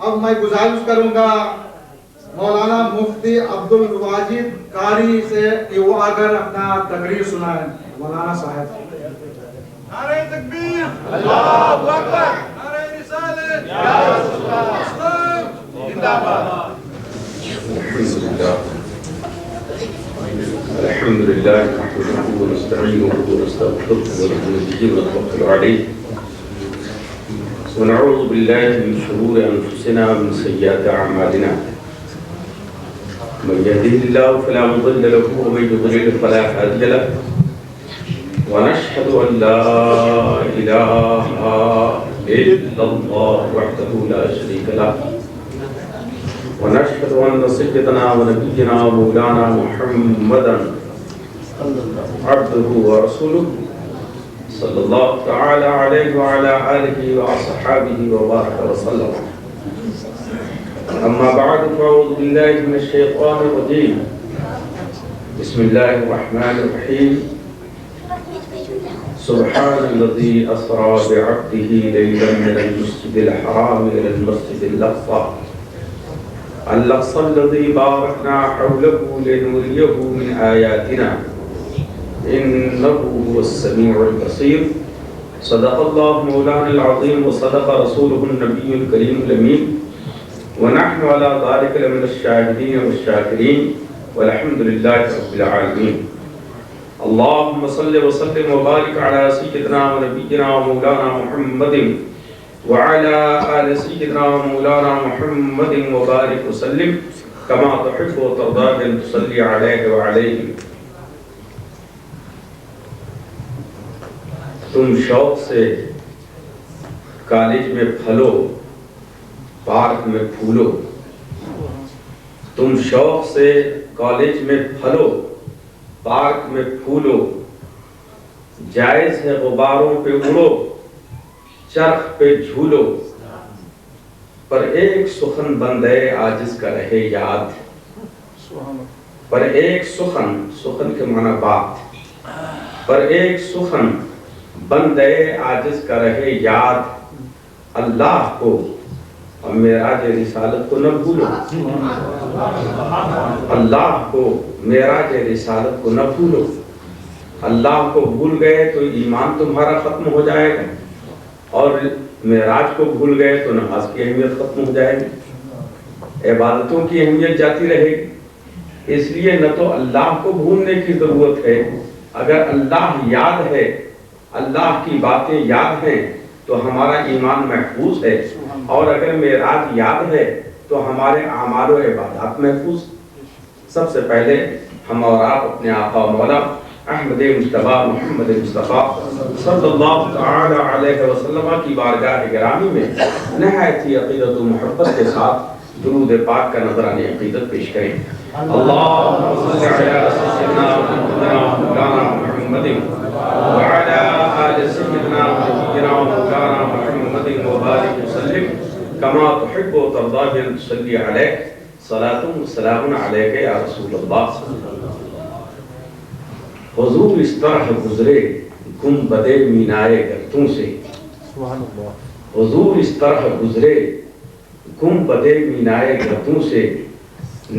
اب میں گزارش کروں گا مولانا مفتی عبدل واجد قاری سے کہ وہ اگر اپنا تقریر سنائیں. مولانا صاحب. نعرہ تکبیر، اللہ اکبر، نعرہ رسالت، یا رسول اللہ، اسلام زندہ باد. الحمد لله نحمده ونستعينه ونستغفره ونؤمن به ونتوكل عليه ونعوذ بالله من شرور انفسنا ومن سيئات اعمالنا من يهده الله فلا مضل له ومن يضلل فلا هادي له ونشهد ان لا اله الا الله وحده لا شريك له ونشهد أن سيدنا ونبينا ومولانا محمدا عبده ورسوله صلى الله تعالى عليه وعلى آله وصحبه وبارك وسلم. أما بعد فأعوذ بالله من الشيطان الرجيم. بسم الله الرحمن الرحيم. سبحان الذي أسرى بعبده ليلا من المسجد الحرام إلى المسجد الأقصى الذي باركنا حوله لنريه من آياتنا إنه هو السميع البصير. صدق الله مولانا العظيم وصدق رسوله النبي الكريم الأمين ونحن على ذلك لمن الشاهدين والشاكرين والحمد لله رب العالمين. اللهم صل وسلم وبارك على سيدنا ونبينا ومولانا محمد وعلى آل سيدنا ومولانا محمد وبارك وسلم كما تحب وترضى أن تصلي عليه وعليه. تم شوق سے کالج میں پھلو پارک میں پھولو. تم شوق سے کالج میں پھلو پارک میں پھولو. جائز ہے غباروں پہ اڑو چرخ پہ جھولو. پر ایک سخن بندے عاجز کا رہے یاد. پر ایک سخن کے معنی بات. پر ایک سخن بندے عاجز کا رہے یاد. اللہ کو اور معراج رسالت کو نہ بھولو. اللہ کو معراج رسالت کو نہ بھولو. اللہ کو بھول گئے تو ایمان تمہارا ختم ہو جائے گا اور معراج کو بھول گئے تو نماز کی اہمیت ختم ہو جائے گی. عبادتوں کی اہمیت جاتی رہے گی. اس لیے نہ تو اللہ کو بھولنے کی ضرورت ہے. اگر اللہ یاد ہے اللہ کی باتیں یاد ہیں تو ہمارا ایمان محفوظ ہے. اور اگر معراج یاد ہے تو ہمارے اعمال و عبادات محفوظ. سب سے پہلے ہم اور آپ اپنے آقا و مولا احمد مصطفیٰ محمد مصطفیٰ صلی اللہ تعالی علیہ وسلم کی بارگاہ گرامی میں نہایت ہی عقیدت و محبت کے ساتھ درود پاک کا نذرانِ عقیدت پیش کریں. اللہم صلی علی سیدنا مولانا محمد وعلی آل سیدنا مولانا محمد وبارک وسلم کما تحب و ترضى ان تصلی علیہ صلاۃ و سلام علیک یا رسول اللہ. حضور اس طرح گزرے گنبد مینائے گردوں سے. حضور اس طرح گزرے گنبد مینائے گردوں سے.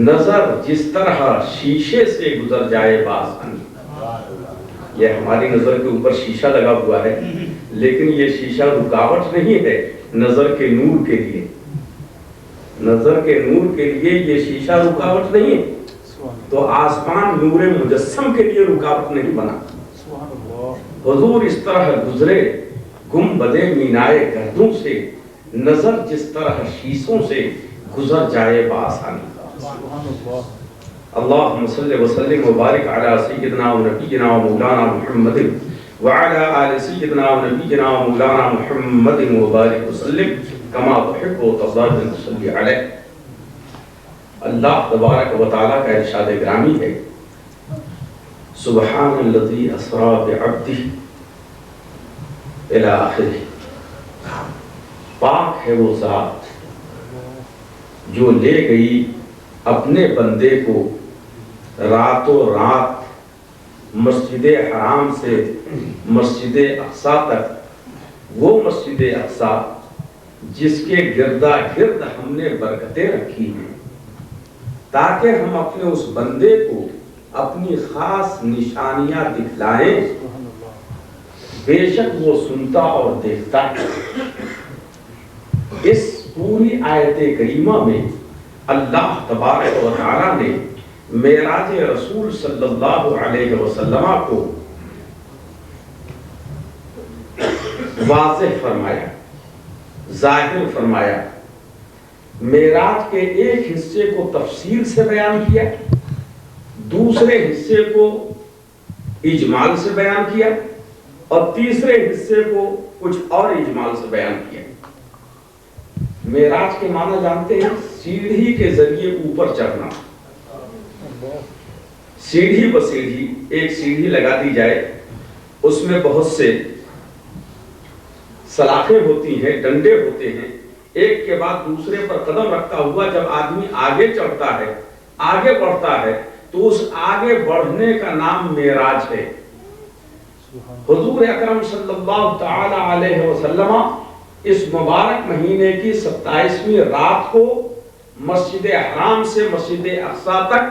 نظر جس طرح شیشے سے گزر جائے بآسانی. یہ ہماری نظر کے اوپر شیشہ لگا ہوا ہے لیکن یہ شیشہ رکاوٹ نہیں ہے نظر کے نور کے لیے. نظر کے نور کے لیے یہ شیشہ رکاوٹ نہیں ہے تو آسمان نور مجسم کے لیے رکاوٹ نہیں بنا. حضور اس طرح گزرے گنبد مینائے گردوں سے. نظر جس طرح شیشوں سے گزر جائے بآسانی. اللہم صلی وسلم وبارک علی سیدنا و نبینا و مولانا محمد وعلی آل سیدنا و نبینا و مولانا محمد وبارک وسلم کما تحب و ترضى ان تصلی علیہ. اللہ تبارک و تعالیٰ کا ارشاد گرامی ہے سبحان الذی اسری بعبدہ الی آخرہ. پاک ہے وہ ذات جو لے گئی اپنے بندے کو راتوں رات مسجد حرام سے مسجد اقصی تک. وہ مسجد اقصی جس کے گردا گرد ہم نے برکتیں رکھی ہیں، تاکہ ہم اپنے اس بندے کو اپنی خاص نشانیاں دکھلائیں۔ بے شک وہ سنتا اور دیکھتا ہے۔ اس پوری آیت کریمہ میں اللہ تبارک و تعالی نے معراج رسول صلی اللہ علیہ وسلم کو واضح فرمایا، ظاہر فرمایا۔ معراج کے ایک حصے کو تفصیل سے بیان کیا، دوسرے حصے کو اجمال سے بیان کیا، اور تیسرے حصے کو کچھ اور اجمال سے بیان کیا۔ معراج کے معنی جانتے ہیں؟ سیڑھی کے ذریعے اوپر چڑھنا۔ سیڑھی بہ سیڑھی، ایک سیڑھی لگا دی جائے، اس میں بہت سے سلاخیں ہوتی ہیں، ڈنڈے ہوتے ہیں، ایک کے بعد دوسرے پر قدم رکھتا ہوا جب آدمی آگے چڑھتا ہے، آگے بڑھتا ہے، تو اس آگے بڑھنے کا نام معراج ہے۔ حضور اکرم صلی اللہ تعالی علیہ وسلم اس مبارک مہینے کی 27ویں رات کو مسجد حرام سے مسجد اقصی تک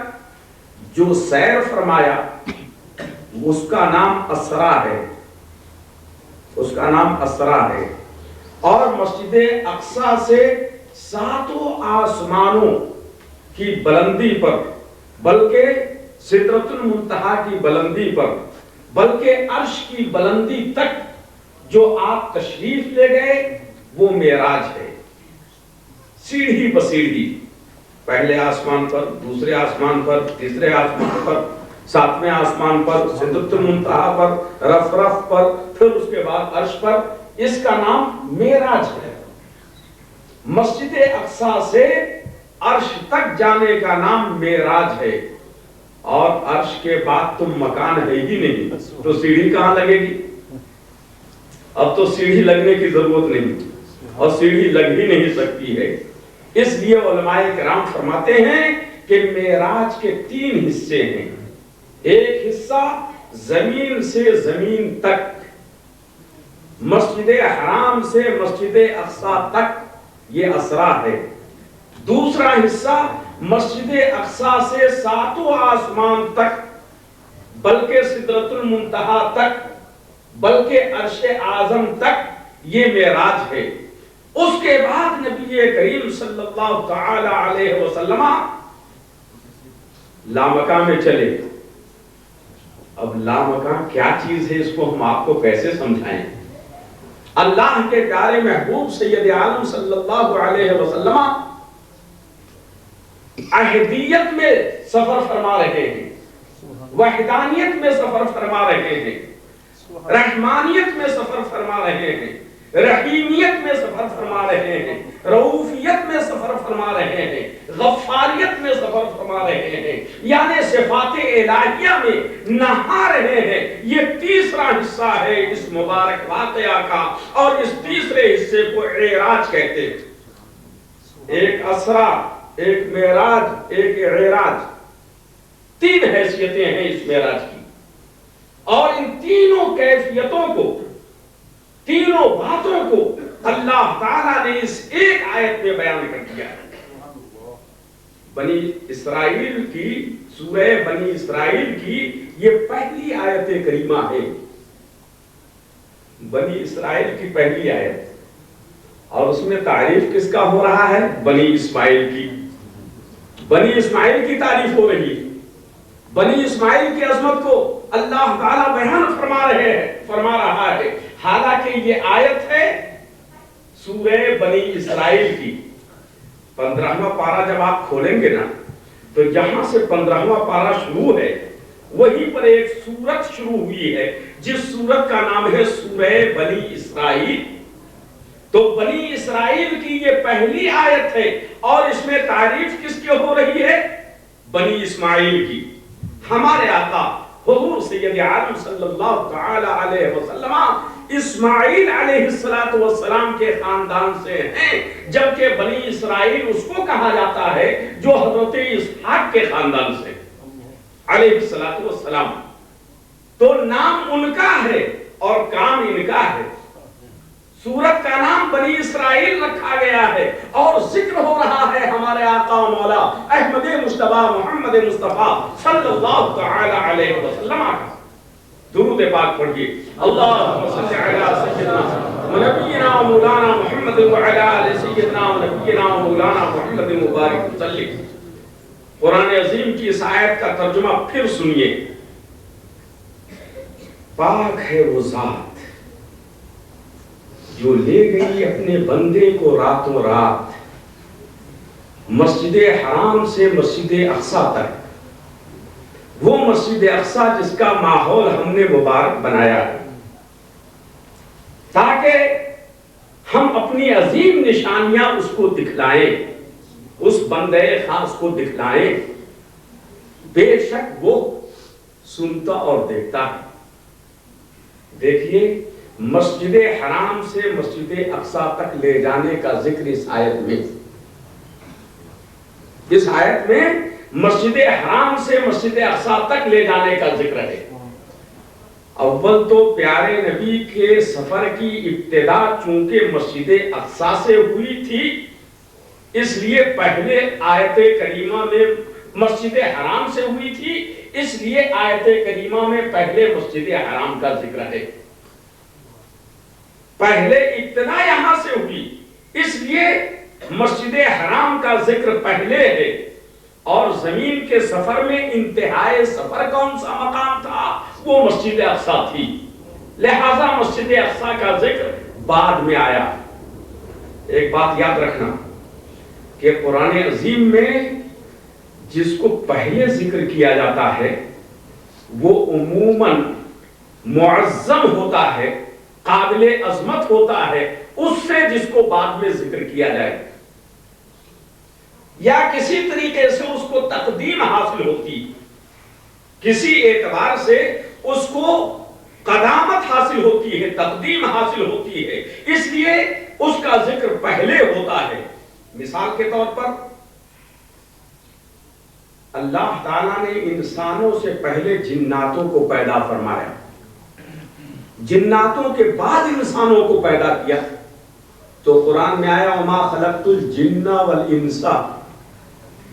جو سیر فرمایا، اس کا نام اسرا ہے، اس کا نام اسرا ہے۔ اور مسجد اقصی سے 7 آسمانوں کی بلندی پر، بلکہ سدرۃ المنتہا کی بلندی پر، بلکہ عرش کی بلندی تک جو آپ تشریف لے گئے، وہ معراج ہے۔ سیڑھی بہ سیڑھی، پہلے آسمان پر، دوسرے آسمان پر، تیسرے آسمان پر، 7ویں آسمان پر، سدرۃ المنتہا پر، رف پر، پھر اس کے بعد عرش پر، اس کا نام معراج ہے۔ مسجد اقصی سے عرش تک جانے کا نام معراج ہے۔ اور عرش کے بعد تو مکان ہے ہی نہیں، تو سیڑھی کہاں لگے گی؟ اب تو سیڑھی لگنے کی ضرورت نہیں، اور سیڑھی لگ بھی نہیں سکتی ہے۔ اس لیے علماء کرام فرماتے ہیں کہ معراج کے 3 حصے ہیں۔ ایک حصہ زمین سے زمین تک، مسجد حرام سے مسجد اقصی تک، یہ اسرا ہے۔ دوسرا حصہ مسجد اقصی سے 7 آسمان تک، بلکہ سدرۃ المنتہا تک، بلکہ عرش اعظم تک، یہ معراج ہے۔ اس کے بعد نبی کریم صلی اللہ تعالی علیہ وسلم لامکاں میں چلے۔ اب لامکاں کیا چیز ہے، اس کو ہم آپ کو کیسے سمجھائیں؟ اللہ کے پیارے محبوب سید عالم صلی اللہ علیہ وسلم احدیت میں سفر فرما رہے ہیں، وحدانیت میں سفر فرما رہے ہیں، رحمانیت میں سفر فرما رہے ہیں، رحیمیت میں سفر فرما رہے ہیں، رؤوفیت میں سفر فرما رہے ہیں، غفاریت میں سفر فرما رہے ہیں، یعنی صفات الہیہ میں نہا رہے ہیں۔ یہ تیسرا حصہ ہے اس مبارک واقعہ کا، اور اس تیسرے حصے کو اعراج کہتے ہیں۔ ایک اسرا، ایک معراج، ایک اعراج، 3 حیثیتیں ہیں اس معراج کی، اور ان تینوں کیفیتوں کو، تینوں باتوں کو اللہ تعالیٰ نے اس ایک آیت میں بیان کر دیا ہے۔ بنی اسرائیل کی، سورہ بنی اسرائیل کی یہ پہلی آیت کریمہ ہے، بنی اسرائیل کی پہلی آیت، اور اس میں تعریف کس کا ہو رہا ہے؟ بنی اسماعیل کی۔ بنی اسماعیل کی تعریف ہو رہی ہے، بنی اسماعیل کی عظمت کو اللہ تعالیٰ بیان فرما رہا ہے۔ حالانکہ یہ آیت ہے سورہ بنی اسرائیل کی 15واں پارہ۔ جب آپ کھولیں گے نا تو یہاں سے 15واں پارہ شروع ہے، وہیں پر ایک سورت شروع ہوئی ہے جس سورت کا نام ہے سورہ بنی اسرائیل۔ تو بنی اسرائیل کی یہ پہلی آیت ہے، اور اس میں تعریف کس کی ہو رہی ہے؟ بنی اسماعیل کی۔ ہمارے آقا حضور سید عالم صلی اللہ تعالی علیہ وسلم اسماعیل علیہ السلام کے خاندان سے ہیں، جبکہ بنی اسرائیل اس کو کہا جاتا ہے جو حضرت اسحاق کے خاندان سے علیہ السلام۔ تو نام ان کا ہے اور کام ان کا ہے۔ سورت کا نام بنی اسرائیل رکھا گیا ہے اور ذکر ہو رہا ہے ہمارے آقا و مولا احمد مصطفیٰ محمد مصطفیٰ صلی اللہ تعالی علیہ وسلم کا درود پاک پڑھیے. اللہم صلی علی سیدنا ونبینا و مولانا محمد وعلی آل سیدنا ونبینا و مولانا محمد مبارک وسلم. قرآن عظیم کی اس آیت کا ترجمہ پھر سنیے. پاک ہے وہ ذات جو لے گئی اپنے بندے کو راتوں رات مسجد حرام سے مسجد اقصی تک. وہ مسجد اقصی جس کا ماحول ہم نے مبارک بنایا ہے تاکہ ہم اپنی عظیم نشانیاں اس کو دکھلائیں, اس بندے خاص کو دکھلائیں. بے شک وہ سنتا اور دیکھتا ہے. دیکھیے مسجد حرام سے مسجد اقصی تک لے جانے کا ذکر اس آیت میں مسجد حرام سے مسجد اقصی تک لے جانے کا ذکر ہے. اول تو پیارے نبی کے سفر کی ابتدا چونکہ مسجد اقصی سے ہوئی تھی اس لیے پہلے آیت کریمہ میں مسجد حرام سے ہوئی تھی, اس لیے آیت کریمہ میں پہلے مسجد حرام کا ذکر ہے. پہلے ابتدا یہاں سے ہوئی اس لیے مسجد حرام کا ذکر پہلے ہے. اور زمین کے سفر میں انتہائی سفر کون سا مقام تھا؟ وہ مسجد اقصی تھی. لہذا مسجد اقصی کا ذکر بعد میں آیا. ایک بات یاد رکھنا کہ قرآن عظیم میں جس کو پہلے ذکر کیا جاتا ہے وہ عموماً معظم ہوتا ہے, قابل عظمت ہوتا ہے اس سے جس کو بعد میں ذکر کیا جائے, یا کسی طریقے سے اس کو تقدیم حاصل ہوتی, کسی اعتبار سے اس کو قدامت حاصل ہوتی ہے, تقدیم حاصل ہوتی ہے, اس لیے اس کا ذکر پہلے ہوتا ہے. مثال کے طور پر اللہ تعالیٰ نے انسانوں سے پہلے جناتوں کو پیدا فرمایا, جناتوں کے بعد انسانوں کو پیدا کیا. تو قرآن میں آیا وما خلقت الجن والانس,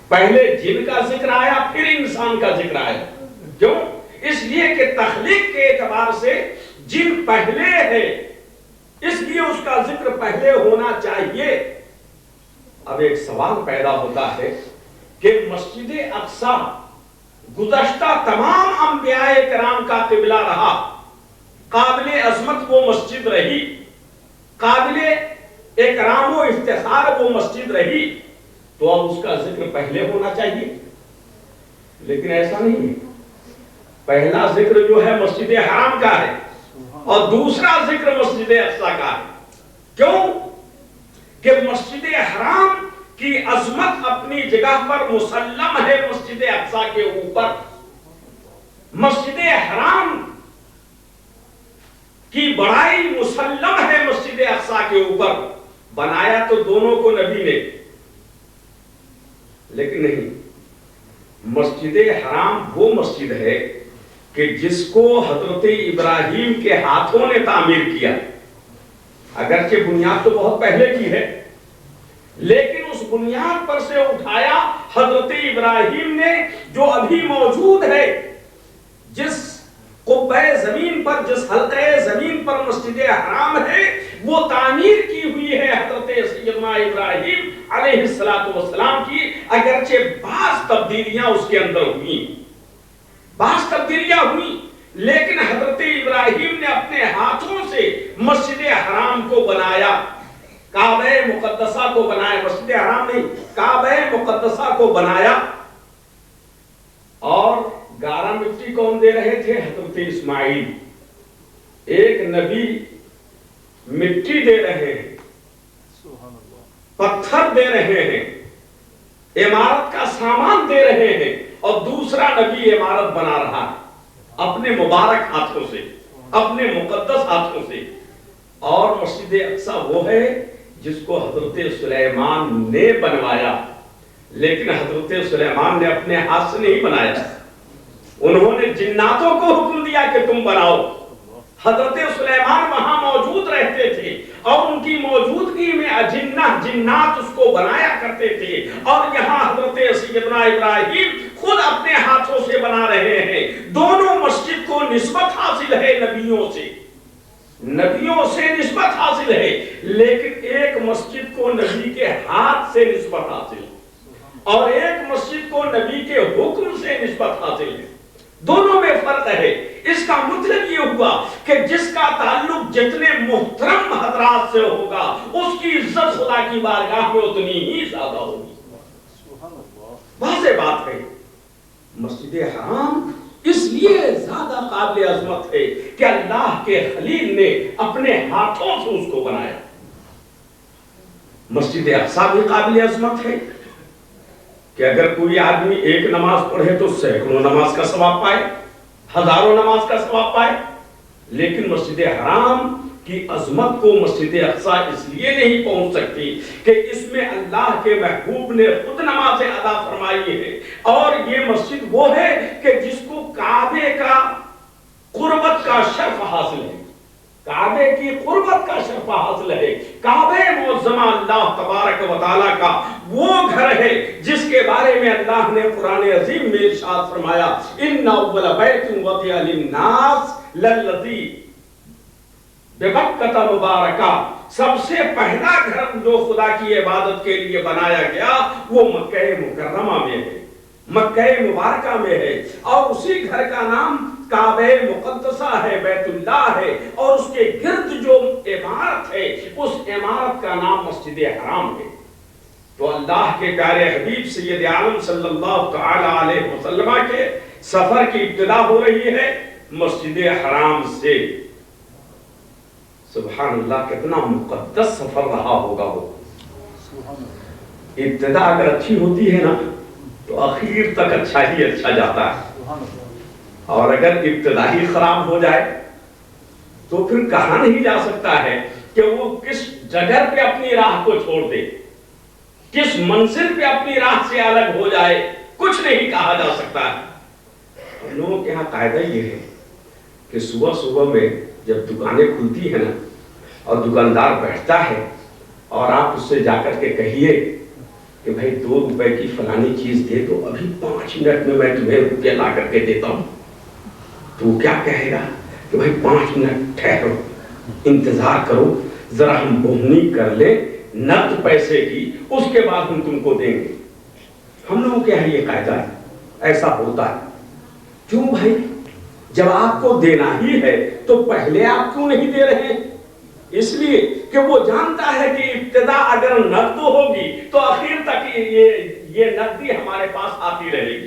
پہلے جن کا ذکر آیا پھر انسان کا ذکر آیا. کیوں؟ اس لیے کہ تخلیق کے اعتبار سے جن پہلے ہے اس لیے اس کا ذکر پہلے ہونا چاہیے. اب ایک سوال پیدا ہوتا ہے کہ مسجد اقصی گزشتہ تمام انبیاء کرام کا قبلہ رہا, قابل عظمت وہ مسجد رہی, قابل اکرام و افتخار وہ مسجد رہی, تو اب اس کا ذکر پہلے ہونا چاہیے. لیکن ایسا نہیں ہے. پہلا ذکر جو ہے مسجد حرام کا ہے اور دوسرا ذکر مسجد اقصی کا ہے. کیوں؟ کہ مسجد حرام کی عظمت اپنی جگہ پر مسلم ہے مسجد اقصی کے اوپر. مسجد حرام کی بڑائی مسلم ہے مسجد اقصی کے اوپر. بنایا تو دونوں کو نبی نے, لیکن نہیں, مسجد حرام وہ مسجد ہے کہ جس کو حضرت ابراہیم کے ہاتھوں نے تعمیر کیا. اگرچہ بنیاد تو بہت پہلے کی ہے لیکن اس بنیاد پر سے اٹھایا حضرت ابراہیم نے, جو ابھی موجود ہے, جس قبہ زمین پر, جس حلقہ زمین پر مسجد حرام ہے وہ تعمیر کی ہوئی ہے حضرت سیدنا ابراہیم علیہ السلام کی. اگرچہ بعض تبدیلیاں اس کے اندر ہوئی, بعض تبدیلیاں ہوئی, لیکن حضرت ابراہیم نے اپنے ہاتھوں سے مسجد حرام کو بنایا, کعبہ مقدسہ کو بنایا. مسجد حرام نہیں, کعبہ مقدسہ کو بنایا. اور گارا مٹی کون دے رہے تھے؟ حضرت اسماعیل. ایک نبی مٹی دے رہے ہیں, پتھر دے رہے ہیں, عمارت کا سامان دے رہے ہیں, اور دوسرا نبی عمارت بنا رہا ہے اپنے مبارک ہاتھوں سے, اپنے مقدس ہاتھوں سے. اور مسجد اقصی وہ ہے جس کو حضرت سلیمان نے بنوایا, لیکن حضرت سلیمان نے اپنے ہاتھ سے نہیں بنایا, انہوں نے جناتوں کو حکم دیا کہ تم بناؤ. حضرت سلیمان وہاں موجود رہتے تھے اور ان کی موجودگی میں اجنہ جنات اس کو بنایا کرتے تھے، اور یہاں حضرت سیدنا ابراہیم خود اپنے ہاتھوں سے بنا رہے ہیں۔ دونوں مسجد کو نسبت حاصل ہے نبیوں سے نسبت حاصل ہے، لیکن ایک مسجد کو نبی کے ہاتھ سے نسبت حاصل ہے اور ایک مسجد کو نبی کے حکم سے نسبت حاصل ہے۔ دونوں میں فرق ہے۔ اس کا مطلب یہ ہوا کہ جس کا تعلق جتنے محترم حضرات سے ہوگا اس کی عزت خدا کی بارگاہ میں اتنی ہی زیادہ ہوگی۔ واضح بات ہے۔ مسجد حرام اس لیے زیادہ قابل عظمت ہے کہ اللہ کے خلیل نے اپنے ہاتھوں سے اس کو بنایا۔ مسجد اقصی بھی قابل عظمت ہے کہ اگر کوئی آدمی ایک نماز پڑھے تو سینکڑوں نماز کا ثواب پائے، ہزاروں نماز کا ثواب پائے، لیکن مسجد حرام کی عظمت کو مسجد اقصی اس لیے نہیں پہنچ سکتی کہ اس میں اللہ کے محبوب نے خود نماز ادا فرمائی ہے، اور یہ مسجد وہ ہے کہ جس کو کعبے کا قربت کا شرف حاصل ہے، کعبے کی قربت کا شرف حاصل ہے۔ کعبہ معظمہ اللہ تبارک و تعالیٰ کا وہ گھر ہے جس کے بارے میں اللہ نے قرآن عظیم میں ارشاد فرمایا، ان اول بیت وضع للناس للذی ببکۃ مبارکہ، سب سے پہلا گھر جو خدا کی عبادت کے لیے بنایا گیا وہ مکہ مکرمہ میں ہے، مکہ مبارکہ میں ہے، اور اسی گھر کا نام کعبہ مقدسہ ہے، بیت اللہ ہے، اور اس کے گرد جو عمارت ہے اس عمارت کا نام مسجد حرام ہے۔ تو اللہ کے پیارے حبیب سید عالم صلی اللہ تعالی علیہ وسلم کے سفر کی ابتدا ہو رہی ہے مسجد حرام سے۔ سبحان اللہ، کتنا مقدس سفر رہا ہوگا وہ۔ ابتدا اگر اچھی ہوتی ہے نا تو آخر تک اچھا ہی اچھا جاتا ہے، اور اگر ابتدا ہی خراب ہو جائے تو پھر کہا نہیں جا سکتا ہے کہ وہ کس جگہ پہ اپنی راہ کو چھوڑ دے، کس منزل پہ اپنی راہ سے الگ ہو جائے، کچھ نہیں کہا جا سکتا ہے۔ ہم لوگوں کے ہاں قاعدہ یہ ہے کہ صبح صبح میں جب دکانیں کھلتی ہیں نا اور دکاندار بیٹھتا ہے اور آپ اس سے جا کر کے کہیے کہ بھائی 2 روپے کی فلانی چیز دے دو، ابھی 5 منٹ میں تمہیں روپیہ لا کر کے دیتا ہوں، تو وہ کیا کہے گا کہ بھائی 5 منٹ ٹھہرو، انتظار کرو، ذرا ہم بہنی کر لیں نقد پیسے کی، اس کے بعد ہم تم کو دیں گے۔ ہم لوگوں کے یہاں یہ قاعدہ ہے، ایسا ہوتا ہے۔ کیوں بھائی؟ جب آپ کو دینا ہی ہے تو پہلے آپ کیوں نہیں دے رہے ہیں؟ اس لیے کہ وہ جانتا ہے کہ ابتدا اگر نقد ہوگی تو آخر تک یہ نقدی ہمارے پاس آتی رہے گی،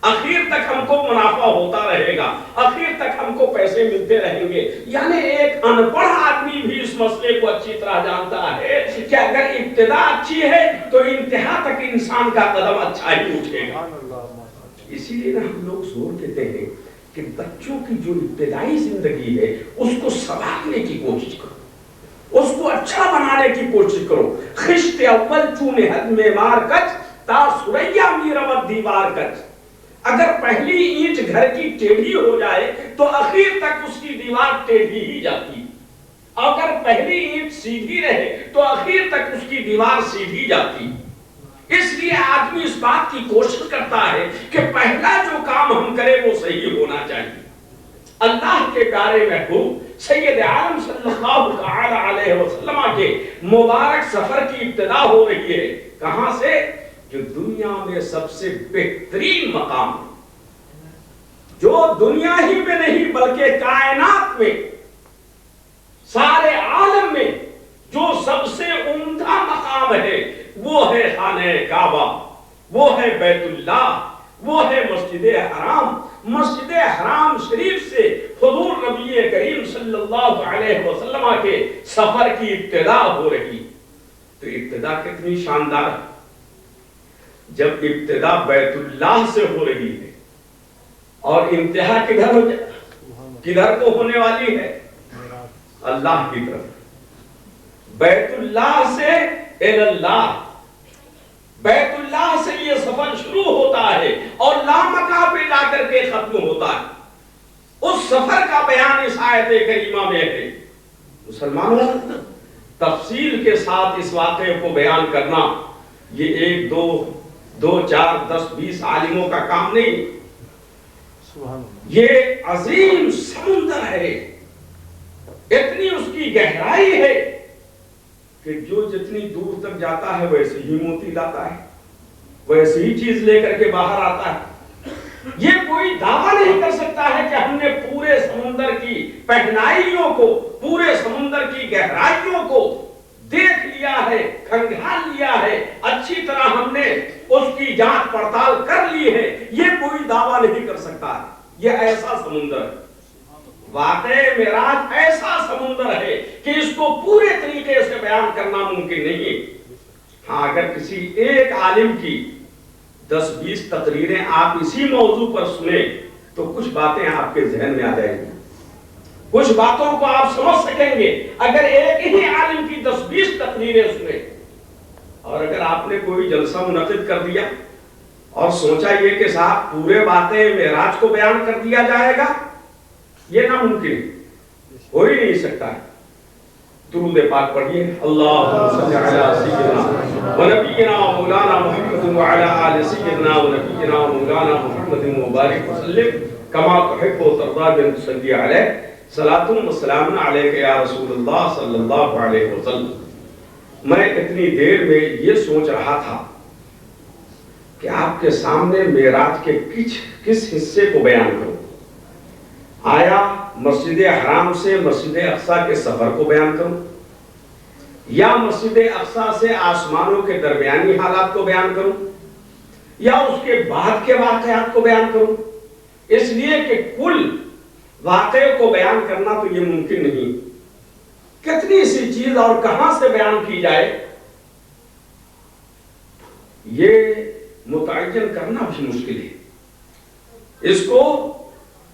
آخر تک ہم کو منافع ہوتا رہے گا، آخر تک ہم کو پیسے ملتے رہیں گے۔ یعنی ایک ان پڑھ آدمی بھی اس مسئلے کو اچھی طرح جانتا ہے کہ اگر ابتدا اچھی ہے تو انتہا تک انسان کا قدم اچھا ہی اٹھے گا۔ اسی لیے ہم لوگ زور دیتے ہیں کہ بچوں کی جو ابتدائی زندگی ہے اس کو سنوارنے کی کوشش کرو، اس کو اچھا بنانے کی کوشش کرو۔ خشت اول چون حد میں مار کچ تا سریا میرمت دیوار کچ، اگر پہلی اینٹ گھر کی ٹیڑھی ہو جائے تو آخر تک اس کی دیوار ٹیڑھی ہی جاتی، اگر پہلی اینٹ سیدھی رہے تو آخر تک اس کی دیوار سیدھی جاتی۔ اس لیے آدمی اس بات کی کوشش کرتا ہے کہ پہلا جو کام ہم کریں وہ صحیح ہونا چاہیے۔ اللہ کے پیارے محبوب سید عالم صلی اللہ تعالی علیہ وسلم کے مبارک سفر کی ابتدا ہو رہی ہے کہاں سے؟ جو دنیا میں سب سے بہترین مقام ہے، جو دنیا ہی میں نہیں بلکہ کائنات میں، سارے عالم میں جو سب سے عمدہ مقام ہے وہ ہے خانہ کعبہ، وہ ہے بیت اللہ، وہ ہے مسجد حرام۔ مسجد حرام شریف سے حضور نبی کریم صلی اللہ علیہ وسلم کے سفر کی ابتدا ہو رہی۔ تو ابتدا کتنی شاندار ہے جب ابتدا بیت اللہ سے ہو رہی ہے، اور انتہا کدھر کو ہونے والی ہے؟ اللہ کی طرف۔ بیت اللہ سے اللہ، بیت اللہ سے یہ سفر شروع ہوتا ہے اور لامکاں پہ جا کر کے ختم ہوتا ہے۔ اس سفر کا بیان اس آیت کریمہ میں ہے۔ مسلمانوں، تفصیل کے ساتھ اس واقعے کو بیان کرنا یہ ایک دو چار 10 20 عالموں کا کام نہیں، یہ عظیم سمندر ہے، اتنی اس کی گہرائی ہے کہ جو جتنی دور تک جاتا ہے ویسے ہی موتی لاتا ہے، ویسے ہی چیز لے کر کے باہر آتا ہے۔ یہ کوئی دعویٰ نہیں کر سکتا ہے کہ ہم نے پورے سمندر کی پہنائیوں کو، پورے سمندر کی گہرائیوں کو دیکھ لیا ہے، کھنگال لیا ہے، اچھی طرح ہم نے اس کی جانچ پڑتال کر لی ہے، یہ کوئی دعویٰ نہیں کر سکتا ہے۔ یہ ایسا سمندر ہے، واقع معراج ایسا سمندر ہے کہ اس کو پورے طریقے سے بیان کرنا ممکن نہیں ہے۔ ہاں، اگر کسی ایک عالم کی 10 20 تقریریں آپ اسی موضوع پر سنیں تو کچھ باتیں آپ کے ذہن میں آ جائیں گی، کچھ باتوں کو آپ سمجھ سکیں گے اگر ایک ہی عالم کی 10 20 تقریریں سنیں۔ اور اگر آپ نے کوئی جلسہ منعقد کر دیا اور سوچا یہ کہ صاحب پورے واقع معراج کو بیان کر دیا جائے گا، یہ ناممکن ہو ہی نہیں سکتا ہے۔ درود پاک پڑھیے، اللہم صلی علی سیدنا و نبینا مولانا محمد وعلی آل سیدنا و نبینا مولانا محمد مبارک وسلم کما تحب و ترضى بن تصلی علیہ صلاۃ و سلام علیک یا رسول اللہ صلی اللہ علیہ وسلم۔ میں اتنی دیر میں یہ سوچ رہا تھا کہ آپ کے سامنے معراج کے کس حصے کو بیان کروں۔ آیا مسجد حرام سے مسجد اقصی کے سفر کو بیان کروں، یا مسجد اقصی سے آسمانوں کے درمیانی حالات کو بیان کروں، یا اس کے بعد کے واقعات کو بیان کروں؟ اس لیے کہ کل واقعے کو بیان کرنا تو یہ ممکن نہیں، کتنی سی چیز اور کہاں سے بیان کی جائے یہ متعین کرنا بھی مشکل ہے، اس کو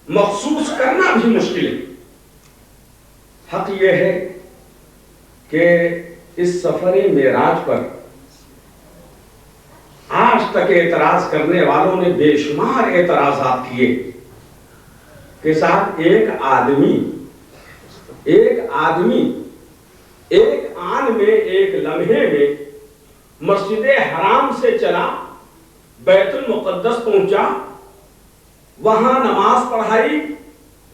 مخصوص کرنا بھی مشکل ہے۔ حق یہ ہے کہ اس سفر معراج پر آج تک اعتراض کرنے والوں نے بے شمار اعتراضات کیے کہ صاحب ایک آدمی ایک آن میں ایک لمحے میں مسجد حرام سے چلا، بیت المقدس پہنچا، وہاں نماز پڑھائی،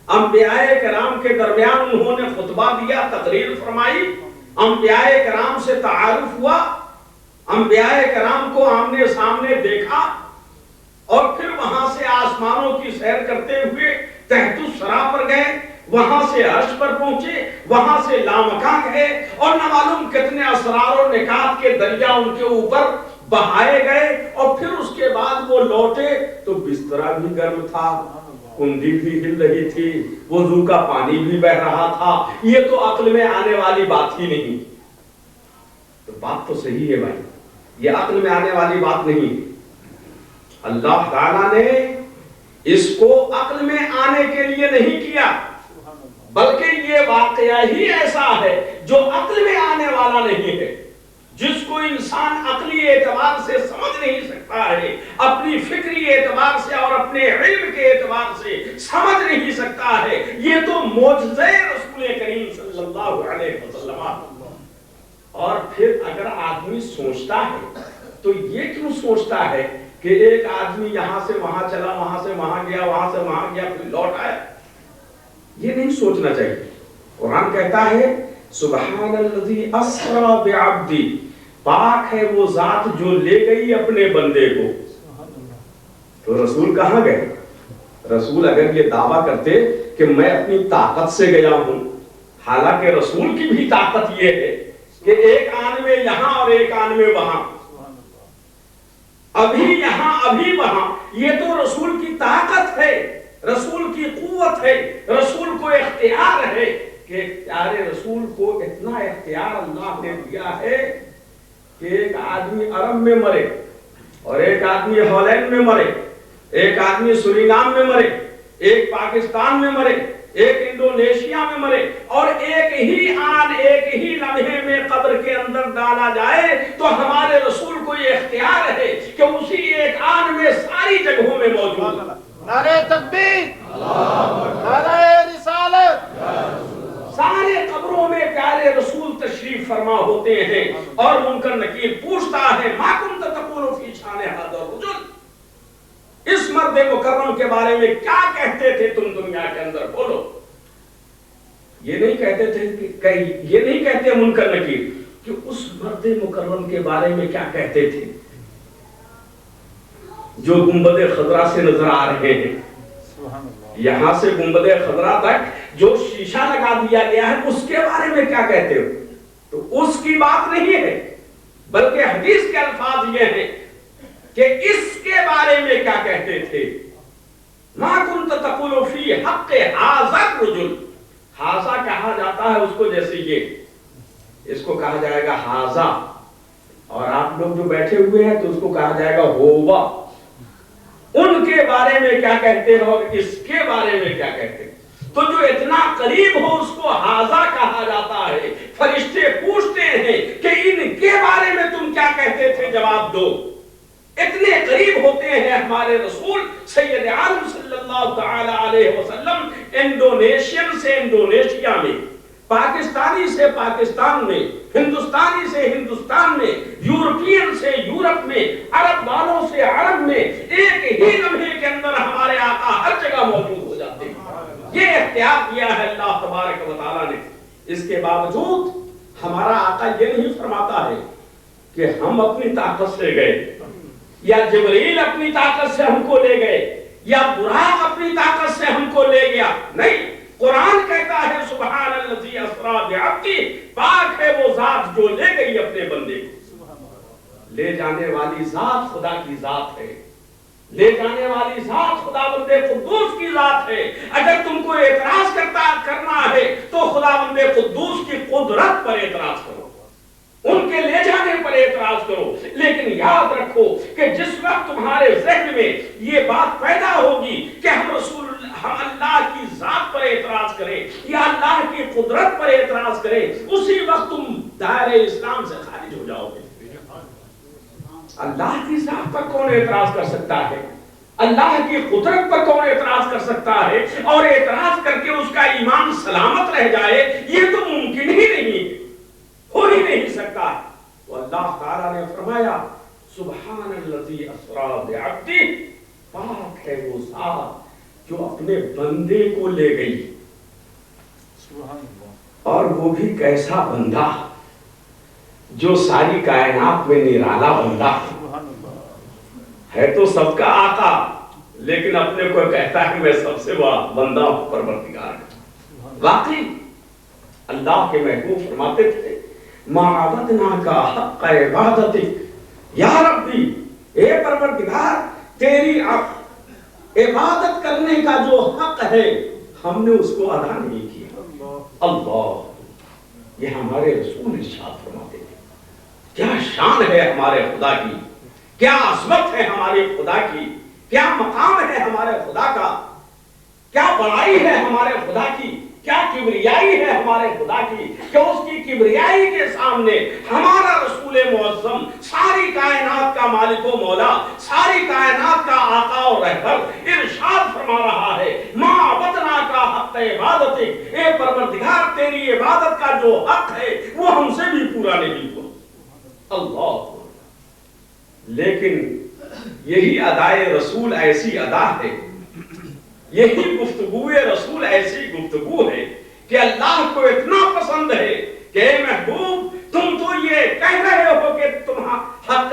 انبیاء کرام کے درمیان انہوں نے خطبہ دیا، تقریر فرمائی، انبیاء کرام سے تعارف ہوا، انبیاء کرام کو آمنے سامنے دیکھا، اور پھر وہاں سے آسمانوں کی سیر کرتے ہوئے تحت الثری پر گئے، وہاں سے عرش پر پہنچے، وہاں سے لامکاں گئے، اور نہ معلوم کتنے اسرار و نکات کے دریا ان کے اوپر بہائے گئے، اور پھر اس کے بعد وہ لوٹے تو بسترا بھی گرم تھا، کندھی بھی ہل رہی تھی، وضو کا پانی بھی بہ رہا تھا۔ یہ تو عقل میں آنے والی بات ہی نہیں۔ تو بات تو صحیح ہے بھائی، یہ عقل میں آنے والی بات نہیں۔ اللہ تعالیٰ نے اس کو عقل میں آنے کے لیے نہیں کیا، بلکہ یہ واقعہ ہی ایسا ہے جو عقل میں آنے والا نہیں ہے، جس کو انسان عقلی اعتبار سے سمجھ نہیں سکتا ہے، اپنی فکری اعتبار سے اور اپنے علم کے اعتبار سے سمجھ نہیں سکتا ہے۔ یہ تو معجزہ رسول کریم صلی اللہ علیہ وسلم۔ اور پھر اگر آدمی سوچتا ہے تو یہ کیوں سوچتا ہے کہ ایک آدمی یہاں سے وہاں چلا، وہاں سے وہاں گیا، وہاں سے وہاں گیا، پھر لوٹ آیا؟ یہ نہیں سوچنا چاہیے۔ قرآن کہتا ہے سبحان الذی اسری بعبدی، پاک ہے وہ ذات جو لے گئی اپنے بندے کو۔ تو رسول کہاں گئے؟ رسول اگر یہ دعویٰ کرتے کہ میں اپنی طاقت سے گیا ہوں، حالانکہ رسول کی بھی طاقت یہ ہے کہ ایک آن میں یہاں اور ایک آن میں وہاں، ابھی یہاں ابھی وہاں، یہ تو رسول کی طاقت ہے، رسول کی قوت ہے، رسول کو اختیار ہے کہ پیارے رسول کو اتنا اختیار اللہ نے دیا ہے کہ ایک آدمی عرب میں مرے اور ایک آدمی ہالینڈ میں مرے، ایک آدمی سورینام میں مرے، ایک پاکستان میں مرے، ایک انڈونیشیا میں مرے، اور ایک ہی آن ایک ہی لمحے میں قبر کے اندر ڈالا جائے، تو ہمارے رسول کو یہ اختیار ہے کہ اسی ایک آن میں ساری جگہوں میں موجود۔ نعرہ تکبیر، نعرہ رسالت، سارے قبروں میں پیارے رسول تشریف فرما فرما ہوتے ہیں اور منکر نکیر پوچھتا ہے ما کنت تقول فی شان ھذا الرجل، اس مرد مکرم کے بارے میں کیا کہتے تھے تم دنیا کے اندر، بولو۔ یہ نہیں کہتے تھے یہ نہیں کہتے منکر نکیر کہ اس مرد مکرم کے بارے میں کیا کہتے تھے جو گنبد خضرا سے نظر آ رہے ہیں، یہاں سے گنبد خضرا تک جو شیشہ لگا دیا گیا ہے اس کے بارے میں کیا کہتے ہو؟ تو اس کی بات نہیں ہے، بلکہ حدیث کے الفاظ یہ ہیں کہ اس کے بارے میں کیا کہتے تھے۔ ما کنت تقول فی حق ھذا الرجل، ھذا کہا جاتا ہے اس کو، جیسے یہ اس کو کہا جائے گا ھذا، اور آپ لوگ جو بیٹھے ہوئے ہیں تو اس کو کہا جائے گا ہووا۔ ان کے بارے میں کیا کہتے ہو اور اس کے بارے میں کیا کہتے ہیں؟ تو جو اتنا قریب ہو اس کو ھذا کہا جاتا ہے۔ فرشتے پوچھتے ہیں کہ ان کے بارے میں تم کیا کہتے تھے، جواب دو۔ اتنے قریب ہوتے ہیں ہمارے رسول سید عالم صلی اللہ تعالی علیہ وسلم، انڈونیشین سے انڈونیشیا میں، پاکستانی سے پاکستان میں، ہندوستانی سے ہندوستان میں، یورپین سے یورپ میں، عرب والوں سے عرب میں، ایک ہی لمحے کے اندر ہمارے آقا ہر جگہ موجود ہو جاتے ہیں۔ یہ اختیار کیا ہے اللہ تبارک و تعالیٰ نے۔ اس کے باوجود ہمارا آقا یہ نہیں فرماتا ہے کہ ہم اپنی طاقت سے گئے، یا جبریل اپنی طاقت سے ہم کو لے گئے، یا براق اپنی طاقت سے ہم کو لے گیا، نہیں۔ قرآن کہتا ہے سبحان الذی اسری بعبدہ، پاک ہے وہ ذات جو لے گئی اپنے بندے کو۔ لے جانے والی ذات خدا کی ذات ہے، لے جانے والی ذات خداوند قدوس کی ذات ہے۔ اگر تم کو اعتراض کرنا ہے تو خداوند قدوس کی قدرت پر اعتراض کرو، ان کے لے جانے پر اعتراض کرو۔ لیکن یاد رکھو کہ جس وقت تمہارے ذہن میں یہ بات پیدا ہوگی کہ ہم اللہ کی ذات پر اعتراض کریں یا اللہ کی قدرت پر اعتراض کریں، اسی وقت تم دائرہ اسلام سے خارج ہو جاؤ گے۔ اللہ کی ذات پر کون اعتراض کر سکتا ہے؟ اللہ کی قدرت پر کون اعتراض کر سکتا ہے؟ اور اعتراض کر کے اس کا ایمان سلامت رہ جائے، یہ تو ممکن ہی نہیں، ہو ہی نہیں سکتا۔ تو اللہ تعالیٰ نے فرمایا سبحان الذی اسری بعبدہ، پاک ہے وہ ذات جو اپنے بندے کو لے گئی، اور وہ بھی کیسا بندہ جو ساری کائنات میں نرالا بندہ ہے، تو سب کا آقا، لیکن اپنے کو کہتا ہے میں سب سے بڑا بندہ ہوں، پروردگار ہے۔ واقعی اللہ کے محبوب فرماتے تھے ما عبدناک حق عبادتک یا ربی، اے پروردگار تیری عبادت کرنے کا جو حق ہے ہم نے اس کو ادا نہیں کیا۔ اللہ، یہ ہمارے رسول ارشاد فرماتے تھے۔ کیا شان ہے ہمارے خدا کی، کیا عظمت ہے ہمارے خدا کی، کیا مقام ہے ہمارے خدا کا، کیا بڑائی ہے ہمارے خدا کی، کیا کبریائی ہے ہمارے خدا کی، کہ اس کی کبریائی کے سامنے ہمارا رسول معظم، ساری کائنات کا مالک و مولا، ساری کائنات کا آقا و رہبر، ارشاد فرما رہا ہے ما عبدناک حق عبادتک، اے پروردگار تیری عبادت کا جو حق ہے وہ ہم سے بھی پورا نہیں ہوا۔ اللہ، لیکن یہی ادائے رسول ایسی ادا ہے، یہی گفتگو رسول ایسی گفتگو ہے کہ اللہ کو اتنا پسند ہے کہ اے محبوب تم تو یہ کہہ رہے ہو کہ تمہارا حق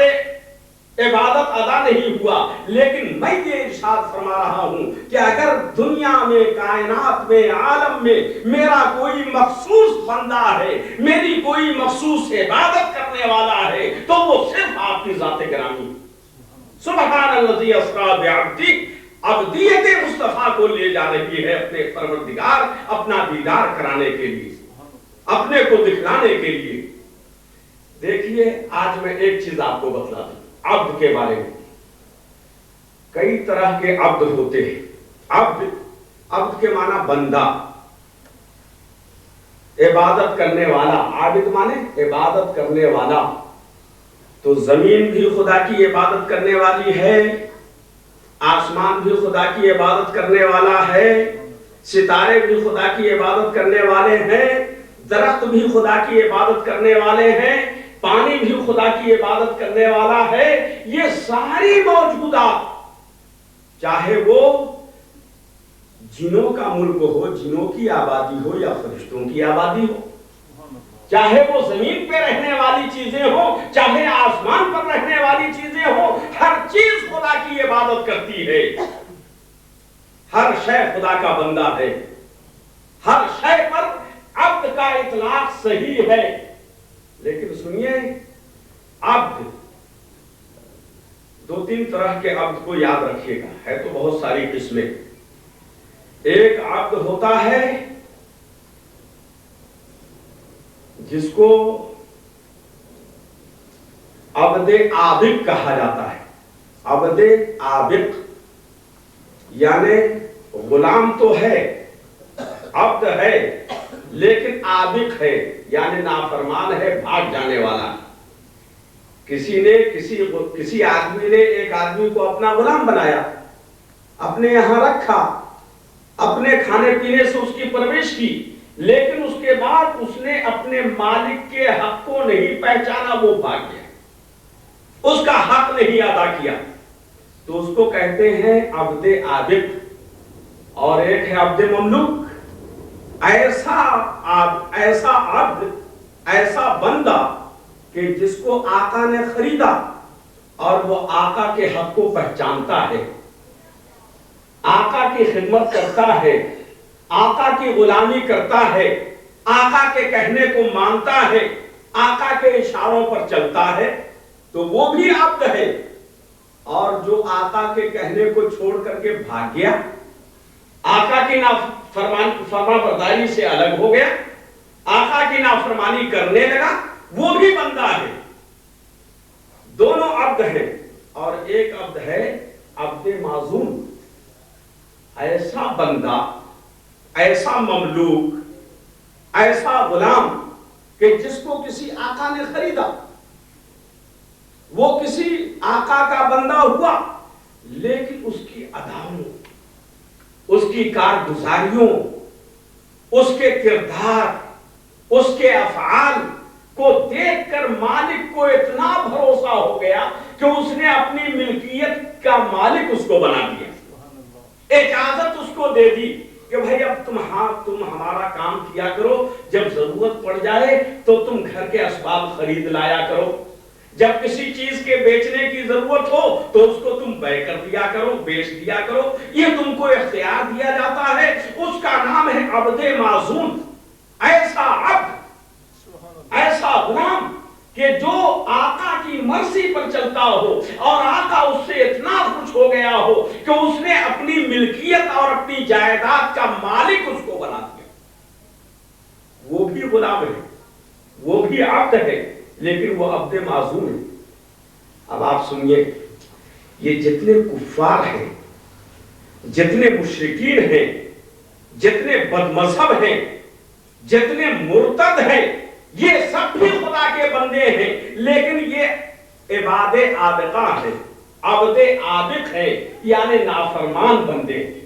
عبادت ادا نہیں ہوا، لیکن میں یہ ارشاد فرما رہا ہوں کہ اگر دنیا میں، کائنات میں، عالم میں میرا کوئی مخصوص بندہ ہے، میری کوئی مخصوص عبادت کرنے والا ہے تو وہ صرف آپ کی ذات گرامی۔ سبحان الذی اسری بعبدہ، عبدیت مصطفیٰ کو لے جا رہی ہے اپنے پروردگار اپنا دیدار کرانے کے لیے، اپنے کو دکھلانے کے لیے۔ دیکھیے آج میں ایک چیز آپ کو بتلا دوں عبد کے بارے میں۔ کئی طرح کے عبد ہوتے ہیں۔ عبد کے معنی بندہ، عبادت کرنے والا، عابد مانے عبادت کرنے والا۔ تو زمین بھی خدا کی عبادت کرنے والی ہے، آسمان بھی خدا کی عبادت کرنے والا ہے، ستارے بھی خدا کی عبادت کرنے والے ہیں، درخت بھی خدا کی عبادت کرنے والے ہیں، پانی بھی خدا کی عبادت کرنے والا ہے. یہ ساری موجودات، چاہے وہ جنوں کا ملک ہو، جنوں کی آبادی ہو یا فرشتوں کی آبادی ہو، چاہے وہ زمین پہ رہنے والی چیزیں ہوں، چاہے آسمان پر رہنے والی چیزیں ہوں، ہر چیز خدا کی عبادت کرتی ہے. ہر شے خدا کا بندہ ہے. ہر شے پر عبد کا اطلاق صحیح ہے. لیکن سنیے، عبد، دو تین طرح کے عبد کو یاد رکھیے گا، ہے تو بہت ساری قسمیں. ایک عبد ہوتا ہے جس کو عبد عابق کہا جاتا ہے. عبد عابق یعنی غلام تو ہے، عبد ہے، لیکن عابق ہے یعنی نافرمان ہے، بھاگ جانے والا. کسی آدمی نے ایک آدمی کو اپنا غلام بنایا، اپنے یہاں رکھا، اپنے کھانے پینے سے اس کی پرورش کی، لیکن اس کے بعد اس نے اپنے مالک کے حق کو نہیں پہچانا، وہ بھاگ گیا، اس کا حق نہیں ادا کیا، تو اس کو کہتے ہیں عبد عابد. اور ایک ہے عبد مملوک. ایسا عبد، ایسا بندہ کہ جس کو آقا نے خریدا اور وہ آقا کے حق کو پہچانتا ہے، آقا کی خدمت کرتا ہے، آقا کی غلامی کرتا ہے، آقا کے کہنے کو مانتا ہے، آقا کے اشاروں پر چلتا ہے، تو وہ بھی عبد ہے. اور جو آقا کے کہنے کو چھوڑ کر کے بھاگ گیا، آقا کی فرما برداری سے الگ ہو گیا، آقا کی نافرمانی کرنے لگا، وہ بھی بندہ ہے. دونوں عبد ہیں. اور ایک عبد ہے عبد معزون. ایسا بندہ، ایسا مملوک، ایسا غلام کہ جس کو کسی آقا نے خریدا، وہ کسی آقا کا بندہ ہوا، لیکن اس کی اداؤں، اس کی کارگزاریوں، اس کے کردار، اس کے افعال کو دیکھ کر مالک کو اتنا بھروسہ ہو گیا کہ اس نے اپنی ملکیت کا مالک اس کو بنا دیا. اجازت اس کو دے دی کہ بھائی اب تم ہمارا کام کیا کرو، جب ضرورت پڑ جائے تو تم گھر کے اسباب خرید لایا کرو، جب کسی چیز کے بیچنے کی ضرورت ہو تو اس کو تم بے کر دیا کرو، بیچ دیا کرو. یہ تم کو اختیار دیا جاتا ہے. اس کا نام ہے عبد معزون. ایسا عبد، ایسا غلام کہ جو آقا کی مرضی پر چلتا ہو اور آقا اس سے اتنا خوش ہو گیا ہو کہ اس نے اپنی ملکیت اور اپنی جائیداد کا مالک اس کو بنا دیا. وہ بھی غلام ہے، وہ بھی عبد ہے، لیکن وہ عبد معزون ہے. اب آپ سنیے، یہ جتنے کفار ہیں، جتنے مشرکین ہیں، جتنے بد مذہب ہیں، جتنے مرتد ہیں، یہ سب بھی خدا کے بندے ہیں، لیکن یہ عباد عابقہ ہیں، عبد عابق ہیں، یعنی نافرمان بندے ہیں،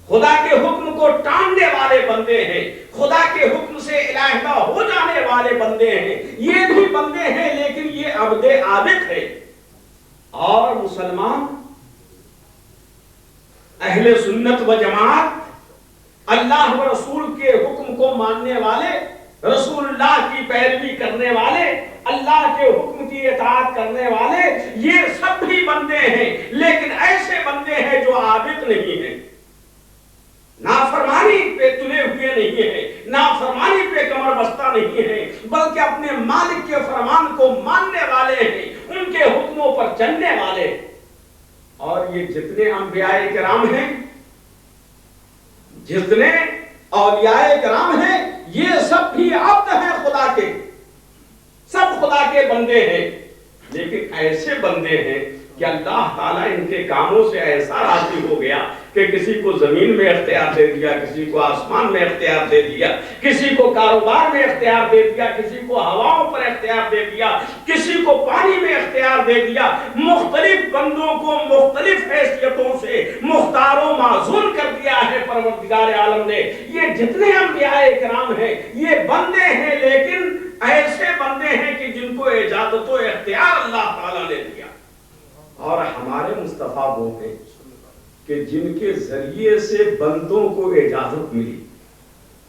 خدا کے حکم کو ٹاننے والے بندے ہیں، خدا کے حکم سے علیحدہ ہو جانے والے بندے ہیں. یہ بھی بندے ہیں، لیکن یہ عبد عابق ہے. اور مسلمان، اہل سنت و جماعت، اللہ و رسول کے حکم کو ماننے والے، رسول اللہ کی پیروی کرنے والے، اللہ کے حکم کی اطاعت کرنے والے، یہ سب بھی بندے ہیں، لیکن ایسے بندے ہیں جو عابد نہیں ہیں، نافرمانی پہ تلے ہوئے نہیں ہیں، نافرمانی پہ کمر بستہ نہیں ہیں، بلکہ اپنے مالک کے فرمان کو ماننے والے ہیں، ان کے حکموں پر چلنے والے. اور یہ جتنے انبیاء کرام ہیں، جتنے اولیاء کرام ہیں، یہ سب بھی عبد ہیں خدا کے، سب خدا کے بندے ہیں. لیکن ایسے بندے ہیں کہ اللہ تعالیٰ ان کے کاموں سے ایسا راضی ہو گیا کہ کسی کو زمین میں اختیار دے دیا، کسی کو آسمان میں اختیار دے دیا، کسی کو کاروبار میں اختیار دے دیا، کسی کو ہواؤں پر اختیار دے دیا، کسی کو پانی میں اختیار دے دیا. مختلف بندوں کو مختلف حیثیتوں سے مختار و معزول کر دیا کیا ہے پروردگار عالم نے. یہ جتنے انبیاء کرام ہیں یہ بندے ہیں، لیکن ایسے بندے ہیں کہ جن کو اجازت و اختیار اللہ تعالیٰ نے دیا. اور ہمارے مصطفیٰ وہ ہیں کہ جن کے ذریعے سے بندوں کو اجازت ملی،